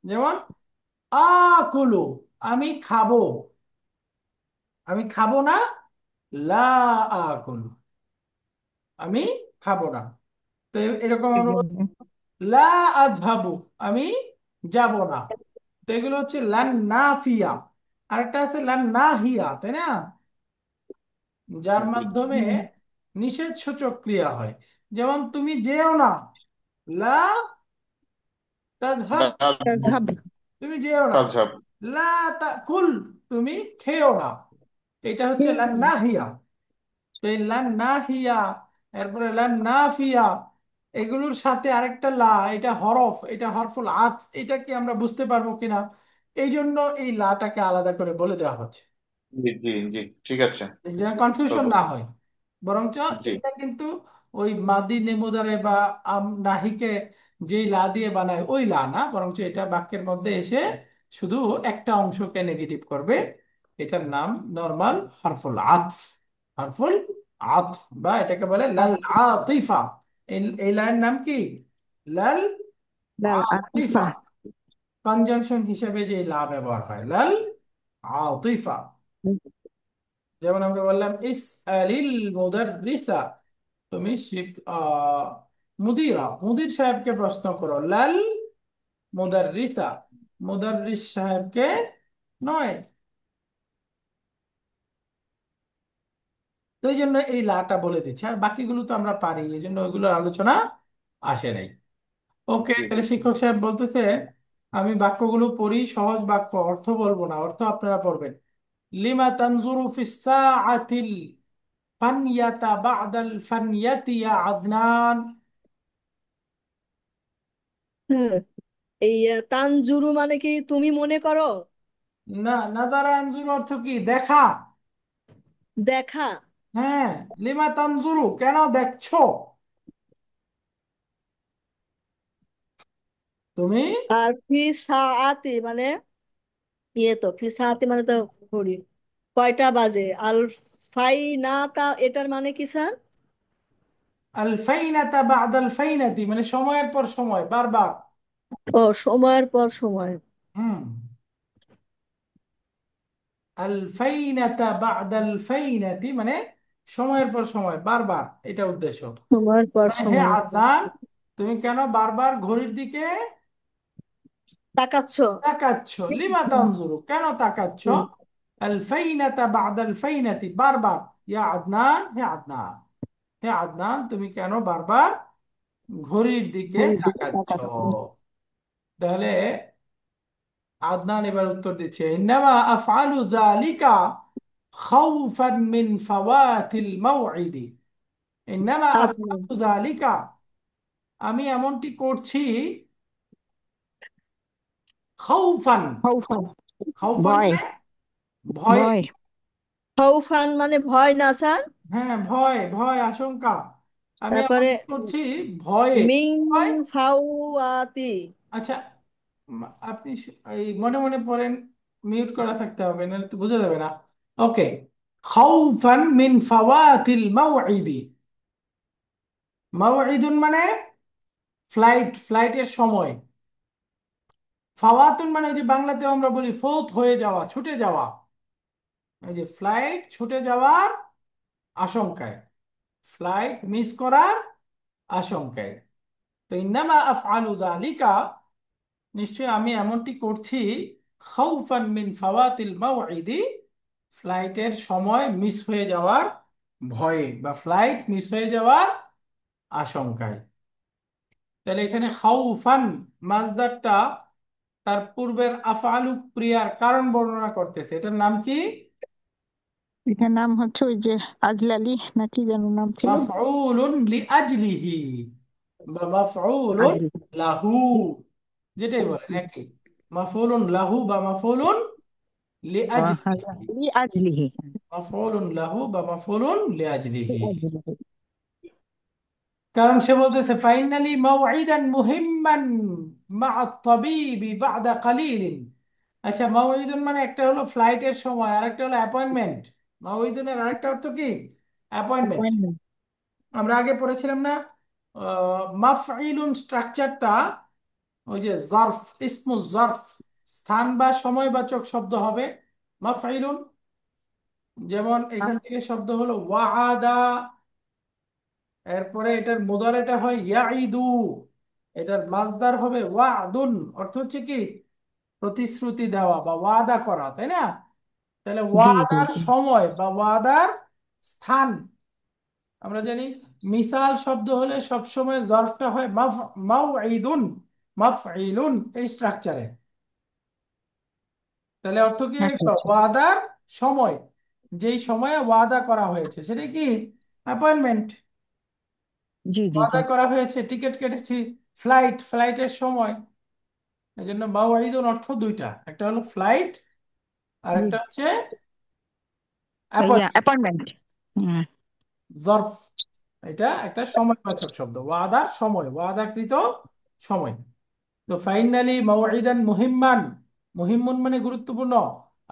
যেমন আকুলু, আমি খাবো, আমি খাবো না, লা আকুলু, আমি খাবো না। তো এরকম আমরা লা আযহাবু, আমি যাব না। তো এগুলো হচ্ছে লান নাফিয়া। আরেকটা আছে লান নাহিয়া, তাই না, যার মাধ্যমে নিষেধ সূচক ক্রিয়া হয়। যেমন তুমি যেও না, লা তাযহাব, তাযহাব। তুমি যেও না। তাজহাব। লা তাকুল, তুমি খেও না। এটা হচ্ছে লান নাহিয়া। তো এই লান নাহিয়া, এরপরে লান নাফিয়া, এগুলোর সাথে আরেকটা লা, এটা হরফ, এটা হরফুল আতফ, এটা কি আমরা বুঝতে পারবো কিনা, এই জন্য এই লাটাকে আলাদা করে বলে দেওয়া হচ্ছে, জি জি জি, ঠিক আছে। যেন কনফিউশন সর্ব- না হয়। বরঞ্চ জি এটা কিন্তু ওই মাদি নেমুদারে বা নাহিকে যেই লা দিয়ে বানায় ওই লা না, বরঞ্চ এটা বাক্যের মধ্যে এসে শুধু একটা অংশকে নেগেটিভ করবে। এটার নাম নরমাল হরফুল আতফ, হরফুল আতফ, বা এটাকে বলে লাল আতিফা। এই লাইনের নাম কি, লাল লাল আতিফা। আতিফা। কনজাংশন হিসেবে যে লা ব্যবহার হয়, লাল আতিফা। যেমন আমরা বললাম ইস আলিল মুদাররিসা, তুমি মুদিরা, মুদির সাহেবকে প্রশ্ন করো, লাল মুদাররিসা, মুদাররিস সাহেবকে নয়। তো এই জন্য এই লাটা বলে দিচ্ছে, আর বাকিগুলো তো আমরা পারি, এই জন্য ওইগুলোর আলোচনা আসে নাই। ওকে, জি তাহলে শিক্ষক সাহেব বলতেছে আমি বাক্যগুলো পড়ি, সহজ বাক্য, অর্থ বলবো না, অর্থ আপনারা পড়বেন। লিমা তানজুরু ফিস সাআতিল ফানিয়াতা বাদাল ফানিয়াতি ইয়া আদনান। হুম, এই তানজুরু মানে কি তুমি মনে করো? না, নাজারা আনজুরু অর্থ কি, দেখা। দেখা। হ্যাঁ, লিমা তানজুরু, কেন দেখছো তুমি। আর ফি সাআতি মানে ইয়ে, তো ফি সাআতি মানে তো ঘড়ি, কয়টা বাজে। আল ফাইনাতা এটার মানে কি স্যার? আল ফাইনাতা বাদাল ফাইনাতি মানে সময়ের পর সময়, বারবার। ও, সময়ের পর সময়। হুম, আল ফাইনাতা বাদাল ফাইনাতি মানে সময়ের পর সময়, বারবার, এটা উদ্দেশ্য। সময়ের পর মানে হে সময় আদনান, তুমি কেন বারবার ঘড়ির দিকে তাকাচ্ছ। তাকাচ্ছ, লিমা তানজুরু, কেন তাকাচ্ছ, হুম, আল ফাইনাতা বাদাল ফাইনাতি, বারবার, ইয়া আদনান, হে আদনান, হে আদনান তুমি কেন বারবার ঘড়ির দিকে ঘড়ির দিকে তাকাচ্ছ। তাকাচ্ছ। তাহলে আদনান এবার উত্তর দিচ্ছে, ইন্নামা আফআলু যালিকা খাউফান মিন ফাওয়াতিল মাউইদি। ইন্নামা আচ্ছা। আফআলু যালিকা, আমি এমনটি করছি, খাউফান, খাউফান। খাউফান ভয়। মানে ভয়। ভয়। খৌফান মানে ভয় না স্যার? হ্যাঁ, ভয়, ভয়, আশঙ্কা। আমি তারপরে এমনটি করছি ভয়ে। মিং ভয়, ফাওয়াতি। আচ্ছা, আপনি এই মনে মনে পড়েন, মিউট করা থাকতে হবে নাহলে তো বোঝা যাবে না। ওকে, খাউফান মিন ফাওয়াতিল মাউইদি, মাউইদুন মানে ফ্লাইট, ফ্লাইটের সময়, ফাওয়াতুন মানে ওই যে বাংলাতে আমরা বলি ফৌত হয়ে যাওয়া, ছুটে যাওয়া, এই যে ফ্লাইট ছুটে যাওয়ার আশঙ্কায়, ফ্লাইট মিস করার আশঙ্কায়। তো ইন্নামা আফআলু যালিকা, নিশ্চয় আমি এমনটি করছি, খাউফান মিন ফাওয়াতিল মাউইদি, ফ্লাইটের সময় মিস হয়ে যাওয়ার ভয়ে বা ফ্লাইট মিস হয়ে যাওয়ার আশঙ্কায়। তাহলে এখানে খাউফান মাজদারটা তার পূর্বের আফআলু ক্রিয়ার কারণ বর্ণনা করতেছে, এটার নাম কি? এটার নাম হচ্ছে ওই যে আজলালি নাকি যেন নাম ছিল। মাফউলুন লিআজলিহি বা মাফউলুন আজলি। লাহু, যেটাই বলেন একই। মাফউলুন লাহু বা মাফউলুন লিআজলিহি, লি আজলিহি। মাফউলুন লাহু বা মাফউলুন লিআজলিহি। কারণ সে বলতেছে ফাইনালি মাউইদান মুহিম্মান মা আত-তাবিবি বাদা কালিলিন। আচ্ছা, মাউইদুন মানে একটা হলো ফ্লাইটের সময়, আরেকটা হলো অ্যাপয়েন্টমেন্ট। মাউইদুনের আরেকটা অর্থ কি? অ্যাপয়েন্টমেন্ট। আমরা আগে পড়েছিলাম না মাফইলুন স্ট্রাকচারটা, ওই যে জারফ, ইসমু জারফ, স্থান বা সময়বাচক শব্দ হবে মাফইলুন। যেমন এখান থেকে শব্দ হলো ওয়াআদা, এরপরে এটার মুদারেটা হয় ইয়াইদু, এটার মাজদার হবে ওয়াদুন, অর্থ হচ্ছে কি প্রতিশ্রুতি দেওয়া বা ওয়াদা করা, তাই না? তাহলে জি জি ওয়াদার জি। সময় বা ওয়াদার স্থান, আমরা জানি মিসাল শব্দ হলে সবসময় জরফটা হয় মাউইদুন, মাফঈলুন, এই স্ট্রাকচারে। তাহলে অর্থ কি হয়ে আচ্ছা গেল? আচ্ছা। ওয়াদার সময়, যেই সময়ে ওয়াদা করা হয়েছে সেটা কি? অ্যাপয়েন্টমেন্ট। জি জি জি ওয়াদা করা হয়েছে, টিকিট কেটেছি, ফ্লাইট, ফ্লাইটের সময়। এই জন্য মাওয়াইদুন অর্থ দুইটা, একটা হলো ফ্লাইট আর জি। একটা হচ্ছে ইয়া অ্যাপয়েন্টমেন্ট, অ্যাপয়েন্টমেন্ট। হুম। জরফ। এটা একটা সময়বাচক শব্দ, ওয়াদার সময়, ওয়াদাকৃত সময়। তো ফাইনালি মাওইদান মুহিম্মান, মুহিম্মুন মানে গুরুত্বপূর্ণ,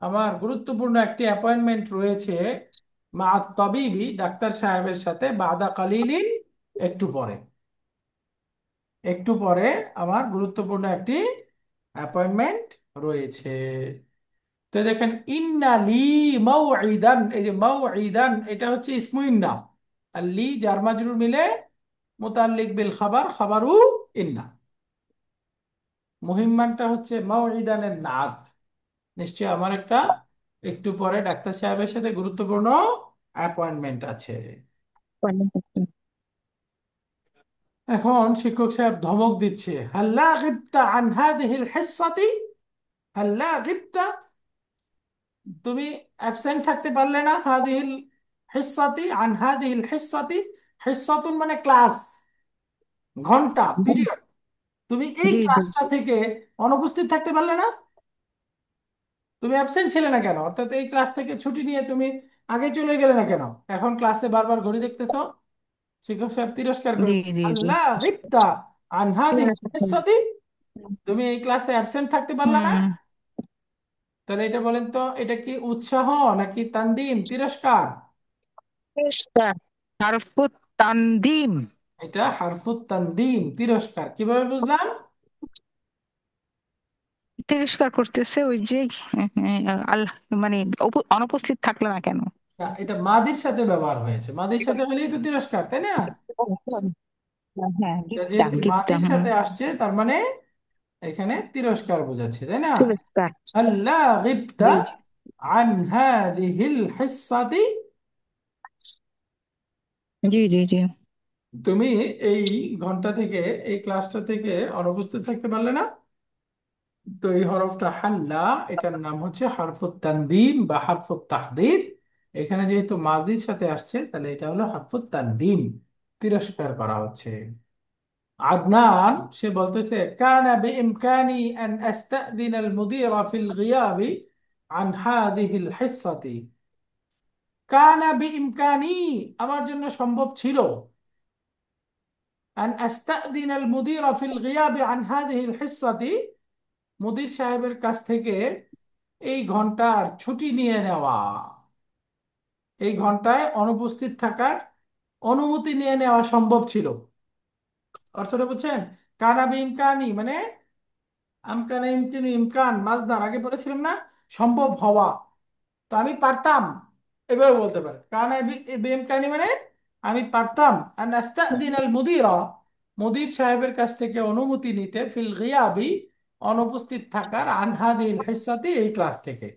আমার গুরুত্বপূর্ণ একটি অ্যাপয়েন্টমেন্ট রয়েছে মা তাবিবি, ডাক্তার সাহেবের সাথে, বাদা কালিলিন, একটু পরে, একটু পরে আমার গুরুত্বপূর্ণ একটি অ্যাপয়েন্টমেন্ট রয়েছে। তো দেখেন ইন্নালি মাউইদান, এই যে মাউইদান এটা হচ্ছে ইসমু ইন্না, আর লি জার মাজরুর মিলে মুতাল্লিক বিল খাবার, খাবারু ইন্না। মুহিম্মানটা হচ্ছে মাউইদানের নাত, নিশ্চয় আমার একটা একটু পরে ডাক্তার সাহেবের সাথে গুরুত্বপূর্ণ অ্যাপয়েন্টমেন্ট আছে। এখন শিক্ষক সাহেব ধমক দিচ্ছে, হাল্লা গিবতা আন হাদিহিল হিসসাতি, হাল্লা গিবতা, তুমি অ্যাবসেন্ট থাকতে পারলে না, হাদিহিল হিসসাতি, আন হাদিহিল হিসসাতি, হিসসাতুন মানে ক্লাস, ঘন্টা, পিরিয়ড, তুমি এই জি জি। ক্লাসটা থেকে অনুপস্থিত থাকতে পারলে না? তুমি অ্যাবসেন্ট ছিলে না কেন, অর্থাৎ এই ক্লাস থেকে ছুটি নিয়ে তুমি আগে চলে গেলে না কেন? এখন ক্লাসে বারবার ঘড়ি দেখতেছো। শিক্ষক সাহেব তিরস্কার করে, জি জি জি। আল্লাহ গিবতা আন হাদিহিল হিসসাতি, তুমি এই ক্লাসে অ্যাবসেন্ট থাকতে পারলা না? হুম। তাহলে এটা বলেন তো, এটা কি উৎসাহ নাকি তানদিম, তিরস্কার? তিরস্কার। হারফুত তানদিম। এটা হারফুত তানদিম, তিরস্কার। কিভাবে বুঝলাম? তিরস্কার করতেছে ওই যে আল্লাহ, মানে অনুপস্থিত থাকলো না কেন। না, এটা মাদির সাথে ব্যবহার হয়েছে, মাদির সাথে হলেই তো তিরস্কার, তাই না? হ্যাঁ, এটা গিপ্তা যেহেতু গিপ্তা। মাদির হুম। সাথে আসছে তার মানে এখানে তিরস্কার বোঝাচ্ছে, তাই না? তিরস্কার। আল্লাহ গিবতা জি আন হাদিহিল হিসসাতি, জি জি জি। তুমি এই ঘন্টা থেকে, এই ক্লাসটা থেকে অনুপস্থিত থাকতে পারলে না। তো এই হরফটা হাল্লা, এটার নাম হচ্ছে হরফুত তানদিম বা হরফুত তাহদিদ। এখানে যেহেতু মাজির সাথে আসছে তাহলে এটা হলো হরফুত তানদিম, তিরস্কার করা হচ্ছে। আদনান সে বলতেছে কানা বিইমকানি আন আস্তাদিন আল মুদিরা ফিল গিয়াবি আন হাদিহিল হিসসাতি, কানা বিইমকানি, আমার জন্য সম্ভব ছিল, আন আস্তাদিন আল মুদিরা ফিল গিয়াবি আন হাদিহিল হিসসাতি, মুদির সাহেবের কাছ থেকে এই ঘন্টার ছুটি নিয়ে নেওয়া, এই ঘন্টায় অনুপস্থিত থাকার অনুমতি নিয়ে নেওয়া সম্ভব ছিল। অর্থটা বুঝছেন? কানা বিইমকানি মানে আমকানা ইমকিনু ইমকান মাজদার আগে পড়েছিলাম না, সম্ভব হওয়া। তো আমি পারতাম, এভাবে বলতে পারে কানা বিইমকানি মানে আমি পারতাম আন আস্তাদিন আল মুদিরা, মুদির সাহেবের কাছ থেকে অনুমতি নিতে, ফিল গিয়াবি অনুপস্থিত থাকার, আন হাদিল হিসাতি এই ক্লাস থেকে,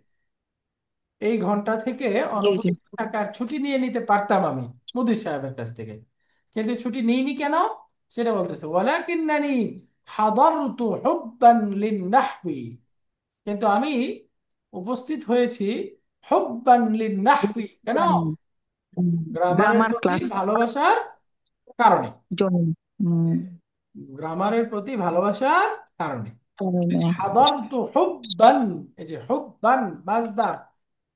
এই ঘন্টা থেকে জি জি। অনুপস্থিত থাকার ছুটি নিয়ে নিতে পারতাম আমি মুদির সাহেবের কাছ থেকে, কিন্তু ছুটি নিইনি কেন সেটা বলতেছে। ওয়ালাকিন্নানি হাদারতু হুব্বান লিন্নাহবি, কিন্তু আমি উপস্থিত হয়েছি হুব্বান লিন্নাহবি, কেন? গ্রামারের গ্রামার প্রতি ক্লাস ভালোবাসার কারণে, জন্য। হুম, গ্রামারের প্রতি ভালোবাসার কারণে। তাহলে, হাদারতু হুব্বান, এই যে হুব্বান মাজদার,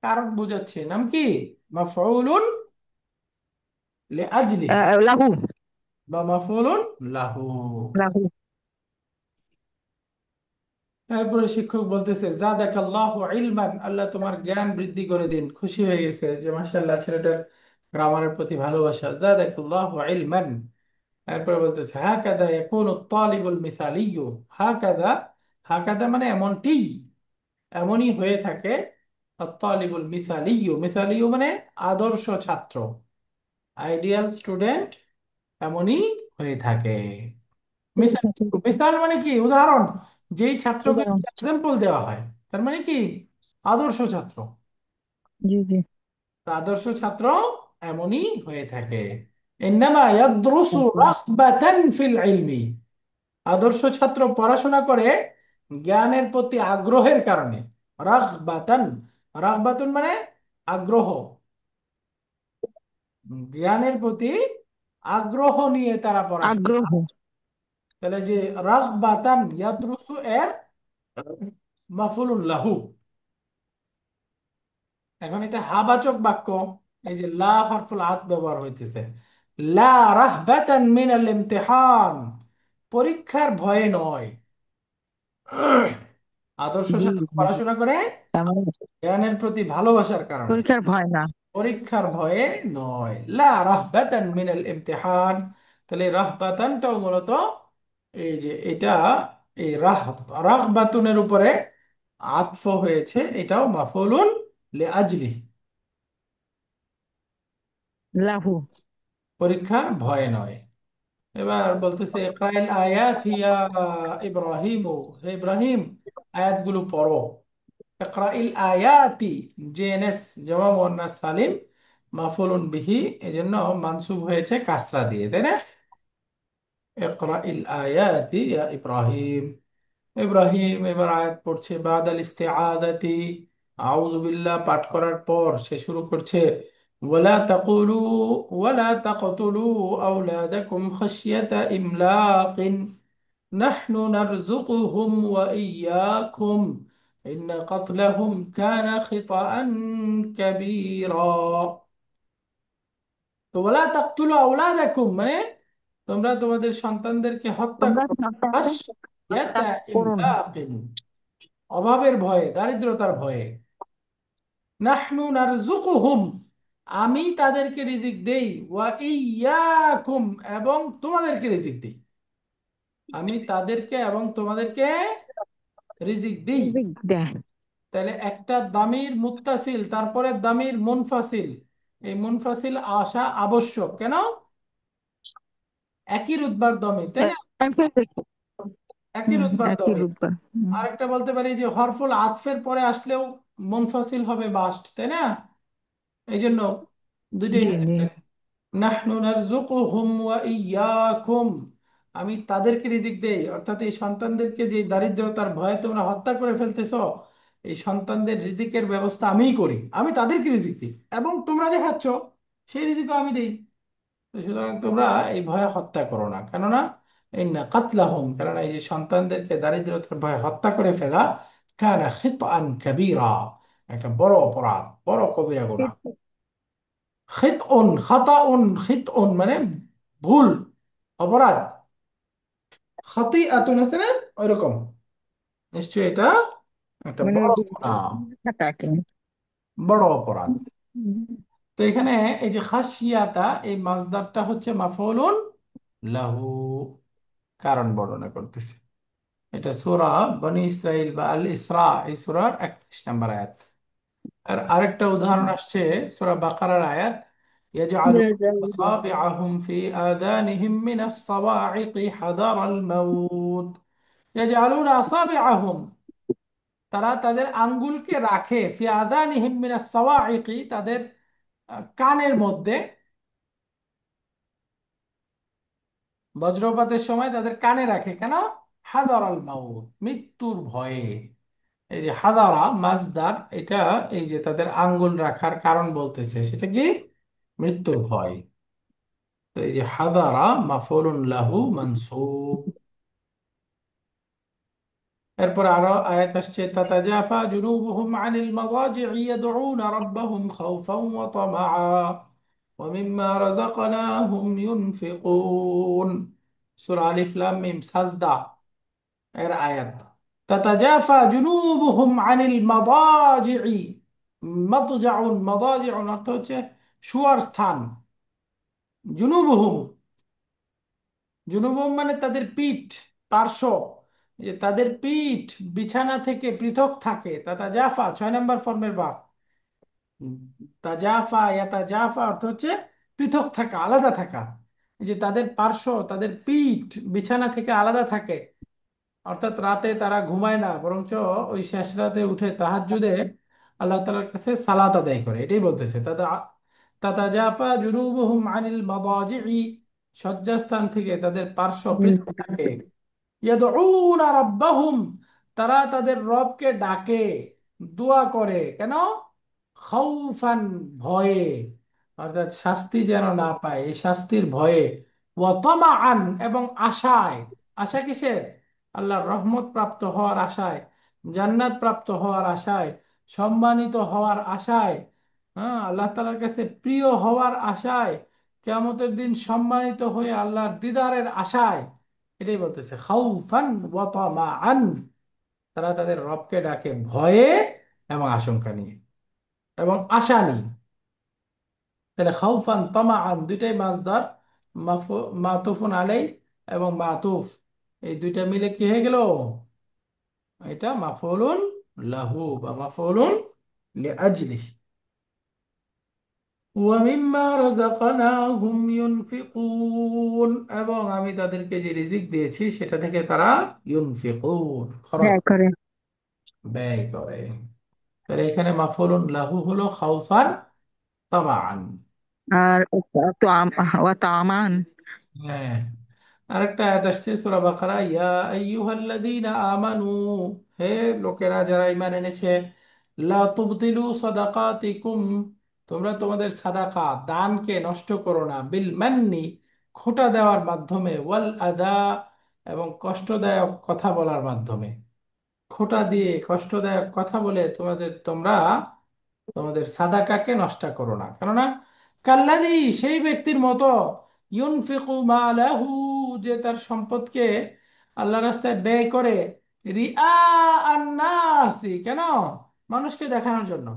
কারণ বোঝাচ্ছে, নাম কি? মাফউলুন লিআজলিহি লাহু। বা মাফউলুন লাহু। লাহু। এরপরে শিক্ষক বলতেছে জাদাকাল্লাহু ইলমান, আল্লাহ তোমার জ্ঞান বৃদ্ধি করে দিন। খুশি হয়ে গেছে যে মাশাআল্লাহ ছেলেটার গ্রামারের প্রতি ভালোবাসা। জাদাকাল্লাহু ইলমান। এরপরে বলতেছে হাকাদা ইয়াকুনু তালিবুল মিসালিয়্যু, হাকাদা, হাকাদা মানে এমনটি, এমনই হয়ে থাকে। তালিবুল মিসালিয়্যু, মিসালিয়্যু মানে আদর্শ ছাত্র, আইডিয়াল স্টুডেন্ট এমনই হয়ে থাকে। মিসাল, মিসাল মানে কি? উদাহরণ। যেই ছাত্রকে উদাহরণ। এক্সাম্পল দেওয়া হয় তার মানে কি? আদর্শ ছাত্র। জি জি। তা আদর্শ ছাত্র এমনই হয়ে থাকে। ইন্নামা ইয়াদরুসু রাগবাতান ফিল ইলমি, আদর্শ ছাত্র পড়াশোনা করে জ্ঞানের প্রতি আগ্রহের কারণে। রাগবাতান, রাগবাতুন মানে আগ্রহ, জ্ঞানের প্রতি আগ্রহ নিয়ে তারা পড়াশোনা। আগ্রহ। তাহলে যে রাগবাতান ইয়াদরুসু এর মাফুলুন লাহু। এখন এটা হাবাচক বাক্য, এই যে লা হরফুল আত ব্যবহার হইতেছে। লা রাহবাতান মিনাল ইমতিহান, পরীক্ষার ভয়ে নয়। আদর্শ জি ছাত্র জি। পড়াশোনা করে তার মানে জ্ঞানের প্রতি ভালোবাসার কারণে, পরীক্ষার ভয় না। পরীক্ষার ভয়ে নয়। লা রাহবাতান মিনাল ইমতিহান, তাহলে রাহবাতানটাও মূলত এই যে এটা, এই রাহবাতুনের উপরে আতফ হয়েছে, এটাও মাফউলুন লিআজলি, লাহু। পরীক্ষার ভয় নয়। এবার বলতেছে ইকরাইল আয়াত ইয়া ইব্রাহিম, হে ইব্রাহিম আয়াতগুলো পড়ো। ইকরাইল আয়াতি, জেএনএস জামা মুয়ান্নাস সালিম, মাফউলুন বিহি, এজন্য মানসুব হয়েছে কাসরা দিয়ে, তাই না? ইকরাইল আয়াতি ইয়া ইব্রাহিম, ইব্রাহিম এবার আয়াত পড়ছে। বাদাল ইস্তিআযাতি, আউযু বিল্লাহ পাঠ করার পর সে শুরু করছে ওয়ালা তাকুলু ওয়ালা তাকতুলু আওলাদাকুম খাশিয়াতা ইমলাকিন নাহনু নারযুকুহুম ওয়া ইয়্যাকুম ইন্না কাতলাহুম কানা খিতাআন কাবীরা। তো ওয়ালা তাকতুলু আওলাদাকুম মানে তোমরা তোমাদের সন্তানদেরকে হত্যা তোমরা করো, সন্তানকে হত্যা খাশিয়াতা করো না। ইমলাকিন অভাবের ভয়ে, দারিদ্রতার ভয়ে। নাহনু নারযুকুহুম আমি তাদেরকে রিজিক দেই, ওয়া ইয়্যাকুম এবং তোমাদেরকে রিজিক দেই, আমি তাদেরকে এবং তোমাদেরকে রিজিক দেই। রিজিক দেয়। তাহলে একটা দামির মুত্তাসিল তারপরে দামির মুনফাসিল, এই মুনফাসিল আসা আবশ্যক কেন? একই রুতবার দমির, তাই না? একই রুতবার একই দমির। রূপবার। আরেকটা বলতে পারি যে হরফুল আতফের পরে আসলেও মুনফাসিল হবে মাস্ট, তাই না? এই জন্য দুইটাই জি জি। লাগবে। নাহনু নারযুকুহুম ওয়া ইয়্যাকুম আমি তাদেরকে রিজিক দেই, অর্থাৎ এই সন্তানদেরকে যে দারিদ্রতার ভয়ে তোমরা হত্যা করে ফেলতেছো, এই সন্তানদের রিজিকের ব্যবস্থা আমিই করি, আমি তাদেরকে রিজিক দিই, এবং তোমরা যে খাচ্ছ সেই রিজিকও আমি দিই। তো সুতরাং তোমরা এই ভয়ে হত্যা করো না, কেননা এই না কাতলাহুম, কেননা এই যে সন্তানদেরকে দারিদ্রতার ভয়ে হত্যা করে ফেলা, কানা খিতআন কাবীরা, একটা বড় অপরাধ, বড় কবিরা গুনাহ। খিতউন খাতাউন, খিতউন মানে ভুল, অপরাধ। খাতিআতুন আছে না, ওইরকম। নিশ্চয়ই এটা একটা মানে বড় ওই যে গুনাহ, খাতাকে। বড় অপরাধ। হুম, তো এখানে এই যে খাসিয়াতা, এই মাসদারটা হচ্ছে মাফউলুন লাহু, কারণ বর্ণনা করতেছে। এটা সূরা বনি ইসরাইল বা আল ইসরা, এই সূরার 31 নম্বর আয়াত। আর আরেকটা উদাহরণ আসছে সূরা বাকারার আয়াত, ইয়াজআলুন আসাবিআহুম ফি আযানিহিম মিনাস সাওয়াইকি হাদারাল মাউত। ইয়াজআলুন আসাবিআহুম, তারা তাদের আঙ্গুলকে রাখে, ফি আযানিহিম মিনাস সাওয়াইকি, তাদের কানের মধ্যে, বজ্রপাতের সময় তাদের কানে রাখে কেন? হাদারাল মাউত, মৃত্যুর ভয়ে। এই যে হাদারা মাজদার, এটা এই যে তাদের আঙ্গুল রাখার কারণ বলতেছে, সেটা কি? মৃত্যুর ভয়। তো এই যে হাদারা মাফউলুন লাহু মানসুব। এরপর আরো আয়াত আসছে, তাতাজাফা জুনুবুহুম আনিল মাদাজি'i ইয়াদউনা রাব্বাহুম খাওফান ওয়া তামাআ ওয়া মিম্মা রাযাকনাহুম ইউনফিকুন। সূরা আলিফ লাম মিম সাজদা এর আয়াত। তাতাজাফা জুনুবুহুম আনিল মাদাজি'i, মাদজাউন, মাদাজিউন অর্থ হচ্ছে শোয়ার স্থান। জুনুবুহুম, জুনুবুহুম মানে তাদের পিঠ, পার্শ্ব, যে তাদের পিঠ বিছানা থেকে পৃথক থাকে। তাতাজাফা 6 নম্বর ফর্মের ভাব। তাজাফা ইয়াতাজাফা অর্থ হচ্ছে পৃথক থাকা, আলাদা থাকা। এই যে তাদের পার্শ্ব, তাদের পিঠ বিছানা থেকে আলাদা থাকে, অর্থাৎ রাতে তারা ঘুমায় না, বরঞ্চ ওই শেষ রাতে উঠে তাহাজ্জুদে আল্লাহ তাআলার কাছে সালাত আদায় করে। এটাই বলতেছে, তাতাজাফা জুনুবুহুম আনিল মাদাজি'i, শয্যাস্থান থেকে তাদের পার্শ্ব পৃথক থাকে। ইয়াদউনা রাব্বাহুম, তারা তাদের রবকে ডাকে, দোয়া করে কেন? খাউফান, ভয়ে, অর্থাৎ শাস্তি যেন না পায়, এই শাস্তির ভয়ে। ওয়া তামাআন, এবং আশায়। আশা কিসের? আল্লাহর রহমত প্রাপ্ত হওয়ার আশায়, জান্নাত প্রাপ্ত হওয়ার আশায়, সম্মানিত হওয়ার আশায়, হ্যাঁ, আল্লাহ তাআলার কাছে প্রিয় হওয়ার আশায়, কিয়ামতের দিন সম্মানিত হয়ে আল্লাহর দিদারের আশায়। এটাই বলতেছে খাউফান ওয়া তামাআন, তারা তাদের রবকে ডাকে ভয়ে এবং আশঙ্কা নিয়ে এবং আশা নিয়ে। তাহলে খাউফান তামাআন দুইটাই মাসদার, মাতুফুন আলাই এবং মাতুফ, এই দুইটা মিলে কি হয়ে গেল? এটা মাফউলুন লাহু বা মাফউলুন লিআজলিহি। ওয়া মিম্মা রাযাকনাহুম ইউনফিকুন, এবং আমি তাদেরকে যে রিজিক দিয়েছি সেটা থেকে তারা ইউনফিকুন, খরচ, ব্যয় করে। ব্যয় করে। তাহলে এখানে মাফউলুন লাহু হলো খাউফান তামাআন। আর তো ওয়া তামান। হ্যাঁ, আরেকটা আয়াত আসছে সূরা বাকারা, ইয়া আইয়ুহাল্লাযীনা আমানু, হে লোকেরা যারা ঈমান এনেছে, লা তুবতিলু সাদাকাতিকুম, তোমরা তোমাদের সাদাকা দানকে নষ্ট করো না, বিল মান্নি, খোঁটা দেওয়ার মাধ্যমে, ওয়াল আদা, এবং কষ্টদায়ক কথা বলার মাধ্যমে। খোঁটা দিয়ে কষ্টদায়ক কথা বলে তোমরা তোমাদের সাদাকাকে নষ্ট করো না, কেননা কাল্লাদি, সেই ব্যক্তির মতো, ইউনফিকু মালাহু, যে তার সম্পদকে আল্লাহ রাস্তায় ব্যয় করে, রিআ আন্নাসি, কেন? মানুষকে দেখানোর জন্য,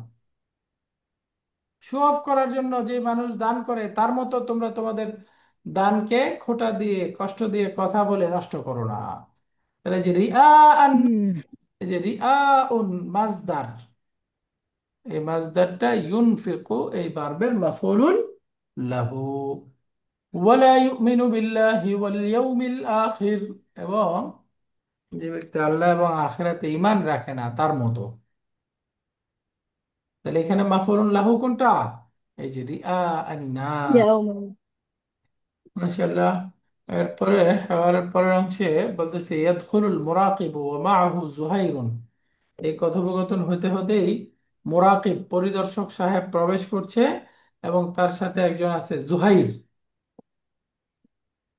শো অফ করার জন্য। যে মানুষ দান করে তার মতো তোমরা তোমাদের দানকে খোঁটা দিয়ে কষ্ট দিয়ে কথা বলে নষ্ট করো না। তাহলে যে রিআ আন, হুম। এই যে রিআ উন মাজদার, এই মাজদারটা ইউনফিকু এই বারবের মাফউলুন লাহু। ওয়ালা ইউমিনু বিল্লাহি ওয়াল ইয়াউমিল আখির, এবং যে ব্যক্তি আল্লাহ এবং আখিরাতে ঈমান রাখে না তার মতো। তাহলে এখানে মাফউলুন লাহু কোনটা? এই যে রিআ আন-নাস। মাশাআল্লাহ। এরপরে এর পরের অংশে বলতেছে, ইয়াদখুলুল মুরাকিবু ওয়া মাআহু যুহাইরুন, এই কথোপকথন হতে হতেই মুরাকিব পরিদর্শক সাহেব প্রবেশ করছে, এবং তার সাথে একজন আছে জুহাইর,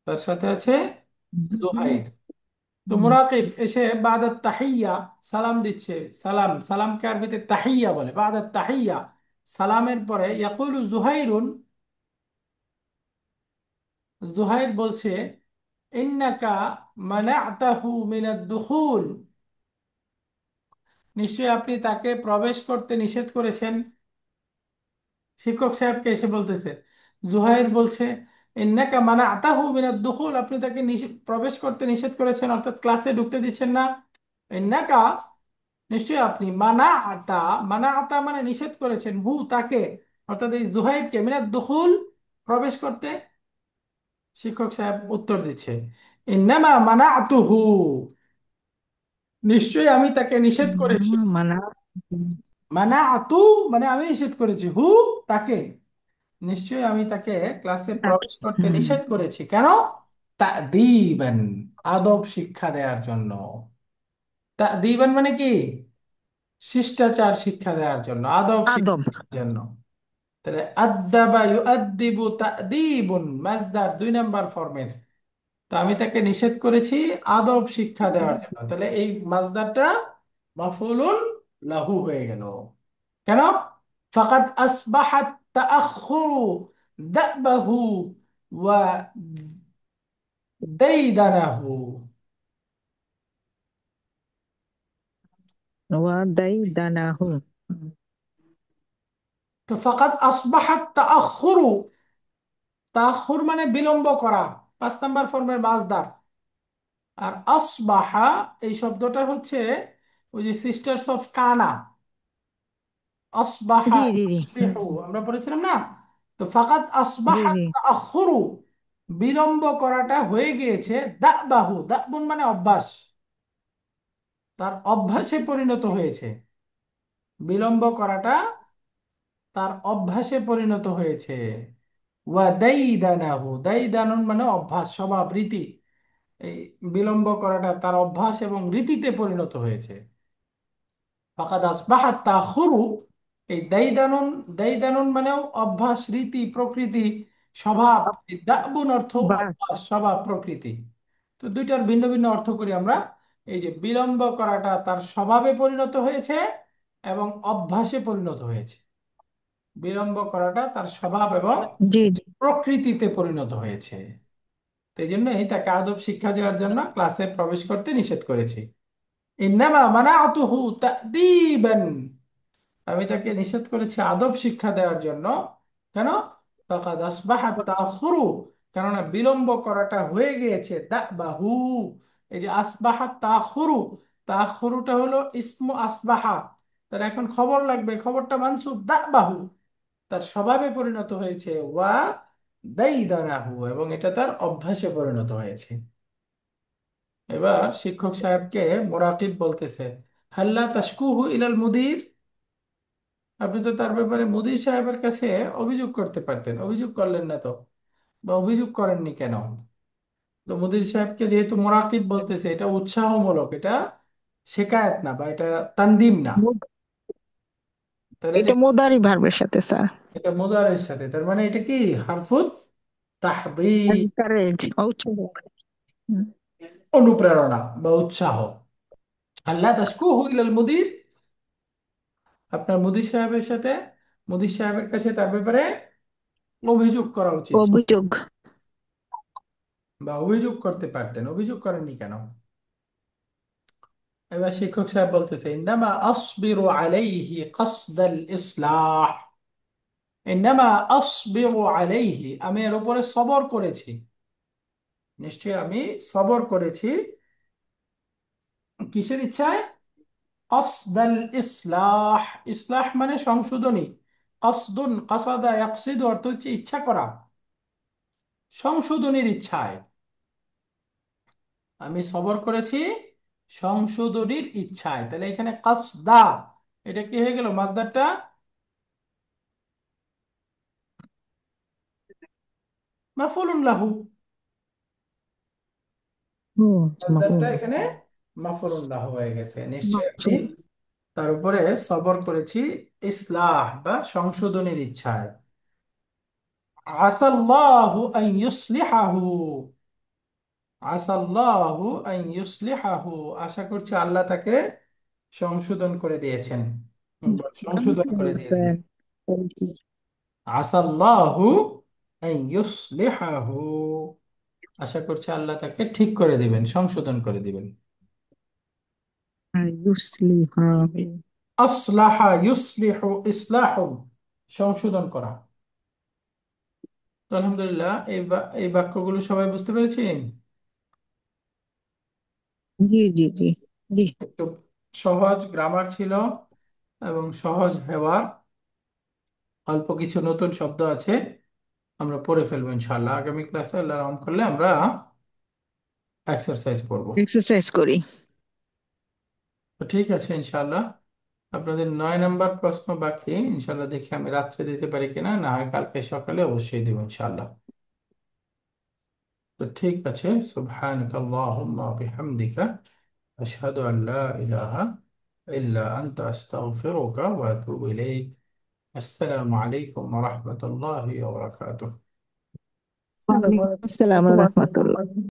তার সাথে আছে জুহাইর। তো মুরাকিব এসে বাদাত তাহিয়া, সালাম দিচ্ছে। সালামকে আরবিতে তাহিয়া বলে, বাদাত তাহিয়া, সালামের পরে ইয়াকুলু জুহাইরুন, জুহাইর বলছে, ইন্নাকা মানা'তাহু মিনাদ দুখুল, নিশ্চয়ই আপনি তাকে প্রবেশ করতে নিষেধ করেছেন। শিক্ষক সাহেবকে এসে বলতেছে, জুহাইর বলছে, ইন্নাকা মানাআতাহু মিনাদ দুখুল, আপনি তাকে প্রবেশ করতে নিষেধ করেছেন, অর্থাৎ ক্লাসে ঢুকতে দিচ্ছেন না। ইন্নাকা, নিশ্চয়ই আপনি, মানাআতা মানে নিষেধ করেছেন, হু তাকে, অর্থাৎ এই জুহাইরকে, মিনাদ দুখুল প্রবেশ করতে। শিক্ষক সাহেব উত্তর দিচ্ছে, ইন্নামা মানাআতুহু, নিশ্চয়ই আমি তাকে নিষেধ করেছি। মানা মানাআতু মানে আমি নিষেধ করেছি, হু তাকে, নিশ্চয়ই আমি তাকে ক্লাসে তাকে প্রবেশ করতে নিষেধ করেছি। কেন? তা'দীবান, আদব শিক্ষা দেওয়ার জন্য। তা'দীবান মানে কি? শিষ্টাচার শিক্ষা দেওয়ার জন্য, আদব আদব। শিক্ষার জন্য। তাহলে আদ্দাবা ইউআদ্দিবু তা'দীবুন মাসদার 2 নাম্বার ফর্মের। তো আমি তাকে নিষেধ করেছি আদব শিক্ষা দেওয়ার জন্য, তাহলে এই মাসদারটা মাফউলুন লাহু হয়ে গেল। কেন? ফাকাদ আসবাহাত তাআখুরু দাবাহু ওয়া দাইদানাহু। ওয়াদাই দানাহু। তো ফাকাদ আসবাহাত তাআখুরু, তাআখুর মানে বিলম্ব করা, 5 নাম্বার ফর্মের মাসদার। আর আসবাহা এই শব্দটা হচ্ছে ওই যে সিস্টার্স অফ কানা, আসবাহা জি জি জি। ইউসবিহু আমরা পড়েছিলাম না? তো ফাকাদ জি আসবাহা জি। তাআখুরু, বিলম্ব করাটা হয়ে গিয়েছে, দাবাহু, দাবুন মানে অভ্যাস, তার অভ্যাসে পরিণত হয়েছে। বিলম্ব করাটা তার অভ্যাসে পরিণত হয়েছে। ওয়া দাইদানাহু, দাইদানুন মানে অভ্যাস, স্বভাব, রীতি। এই বিলম্ব করাটা তার অভ্যাস এবং রীতিতে পরিণত হয়েছে। ফাকাদ আসবাহাত তাখুরু, এই দাইদানুন, দাইদানুন মানেও অভ্যাস, রীতি, প্রকৃতি, স্বভাব। এই দাবুন অর্থ বাস। অভ্যাস, স্বভাব, প্রকৃতি। তো দুইটার ভিন্ন ভিন্ন অর্থ করি আমরা। এই যে বিলম্ব করাটা তার স্বভাবে পরিণত হয়েছে এবং অভ্যাসে পরিণত হয়েছে। বিলম্ব করাটা তার স্বভাব এবং জি জি। প্রকৃতিতে পরিণত হয়েছে। তো এই জন্যই তাকে আদব শিক্ষা দেওয়ার জন্য ক্লাসে প্রবেশ করতে নিষেধ করেছি। ইন্নামা মানাআতুহু তা'দীবান, আমি তাকে নিষেধ করেছি আদব শিক্ষা দেওয়ার জন্য। কেন? ফাকাদ আসবাহাত তাখুরু, কেননা বিলম্ব করাটা হয়ে গিয়েছে, দাবাহু, এই যে আসবাহাত তাখুরু, তাখুরুটা হলো ইসমু আসবাহা, তার এখন খবর লাগবে, খবরটা মানসুব, দাবাহু তার স্বভাবে পরিণত হয়েছে, ওয়া দাইদানাহু এবং এটা তার অভ্যাসে পরিণত হয়েছে। এবার শিক্ষক সাহেবকে মুরাকিব বলতেছে, হাল্লা তাশকুহু ইলাল মুদির, আপনি তো তার ব্যাপারে মুদির সাহেবের কাছে অভিযোগ করতে পারতেন, অভিযোগ করলেন না তো, বা অভিযোগ করেননি কেন? তো মুদির সাহেবকে যেহেতু মোরাকিব বলতেছে, এটা উৎসাহমূলক, এটা শেকায়েত না, বা এটা তানদিম না। মুদ- তাহলে এটা, এটা মোদারি ভার্বের সাথে স্যার। এটা মুদারের সাথে, তার মানে এটা কি হারফুত তাহদীদ, এনকারেজ, উৎসাহ। হুম। অনুপ্রেরণা বা উৎসাহ। আল্লাহ তাশকুহু ইলাল মুদির, আপনার মুদির সাহেবের সাথে, মুদির সাহেবের কাছে তার ব্যাপারে অভিযোগ করা উচিত, অভিযোগ। বা অভিযোগ করতে পারতেন, অভিযোগ করেননি কেন? এবার শিক্ষক সাহেব বলতেছে, ইন্নামা আসবিরু আলাইহি কসদাল ইসলাহ, ইন্নামা আসবিরু আলাইহি, আমি এর উপরে সবর করেছি, নিশ্চয়ই আমি সবর করেছি, কিসের ইচ্ছায়? কসদাল ইসলাহ, ইসলাহ মানে সংশোধনী, কসদুন কাসাদা ইয়াকসিদু অর্থ হচ্ছে ইচ্ছা করা, সংশোধনীর ইচ্ছায় আমি সবর করেছি, সংশোধনীর ইচ্ছায়। তাহলে এখানে কাসদা, এটা কি হয়ে গেল? মাসদারটা মাফউলুন লাহু, ও, মাসদারটা মাফুল। এখানে মাফউলুন লাহু হয়ে গেছে। নিশ্চয়ই আমি মাফুল। তার উপরে সবর করেছি ইসলাহ বা সংশোধনের ইচ্ছায়। আসাল্লাহু আন ইউসলিহাহু, আসাল্লাহু আন ইউসলিহাহু, আশা করছি আল্লাহ তাকে সংশোধন করে দিয়েছেন, সংশোধন করে দিয়ে দিবেন। আসাল্লাহু আন ইউসলিহাহু, আশা করছি আল্লাহ তাকে ঠিক করে দিবেন, সংশোধন করে দিবেন। ইউসলিহাহু। আসলাহা ইউসলিহু ইসলাহুন, সংশোধন করা। তো আলহামদুলিল্লাহ, এই বাক্যগুলো সবাই বুঝতে পেরেছি। জি জি জি জি। একটু সহজ গ্রামার ছিল এবং সহজ হেওয়ার, অল্প কিছু নতুন শব্দ আছে, আমরা পড়ে ফেলবো ইনশাআল্লাহ। আগামী ক্লাসে আল্লাহ রহম করলে আমরা এক্সারসাইজ করব। এক্সারসাইজ করি। তো ঠিক আছে ইনশাআল্লাহ। আপনাদের 9 নাম্বার প্রশ্ন বাকি, ইনশাআল্লাহ দেখি আমি রাত্রে দিতে পারি কিনা, না হয় কালকে সকালে অবশ্যই দেবো ইনশাআল্লাহ। তো ঠিক আছে, সুবহানাক আল্লাহুম্মা ওয়া বিহামদিকা আশহাদু আল লা ইলাহা ইল্লা আনতা আস্তাগফিরুকা ওয়া আতুবু ইলাইক। আসসালামু আলাইকুম ওয়া রাহমাতুল্লাহি ওয়া বারাকাতুহু। ওয়ালাইকুম আসসালাম ওয়া রাহমাতুল্লাহ।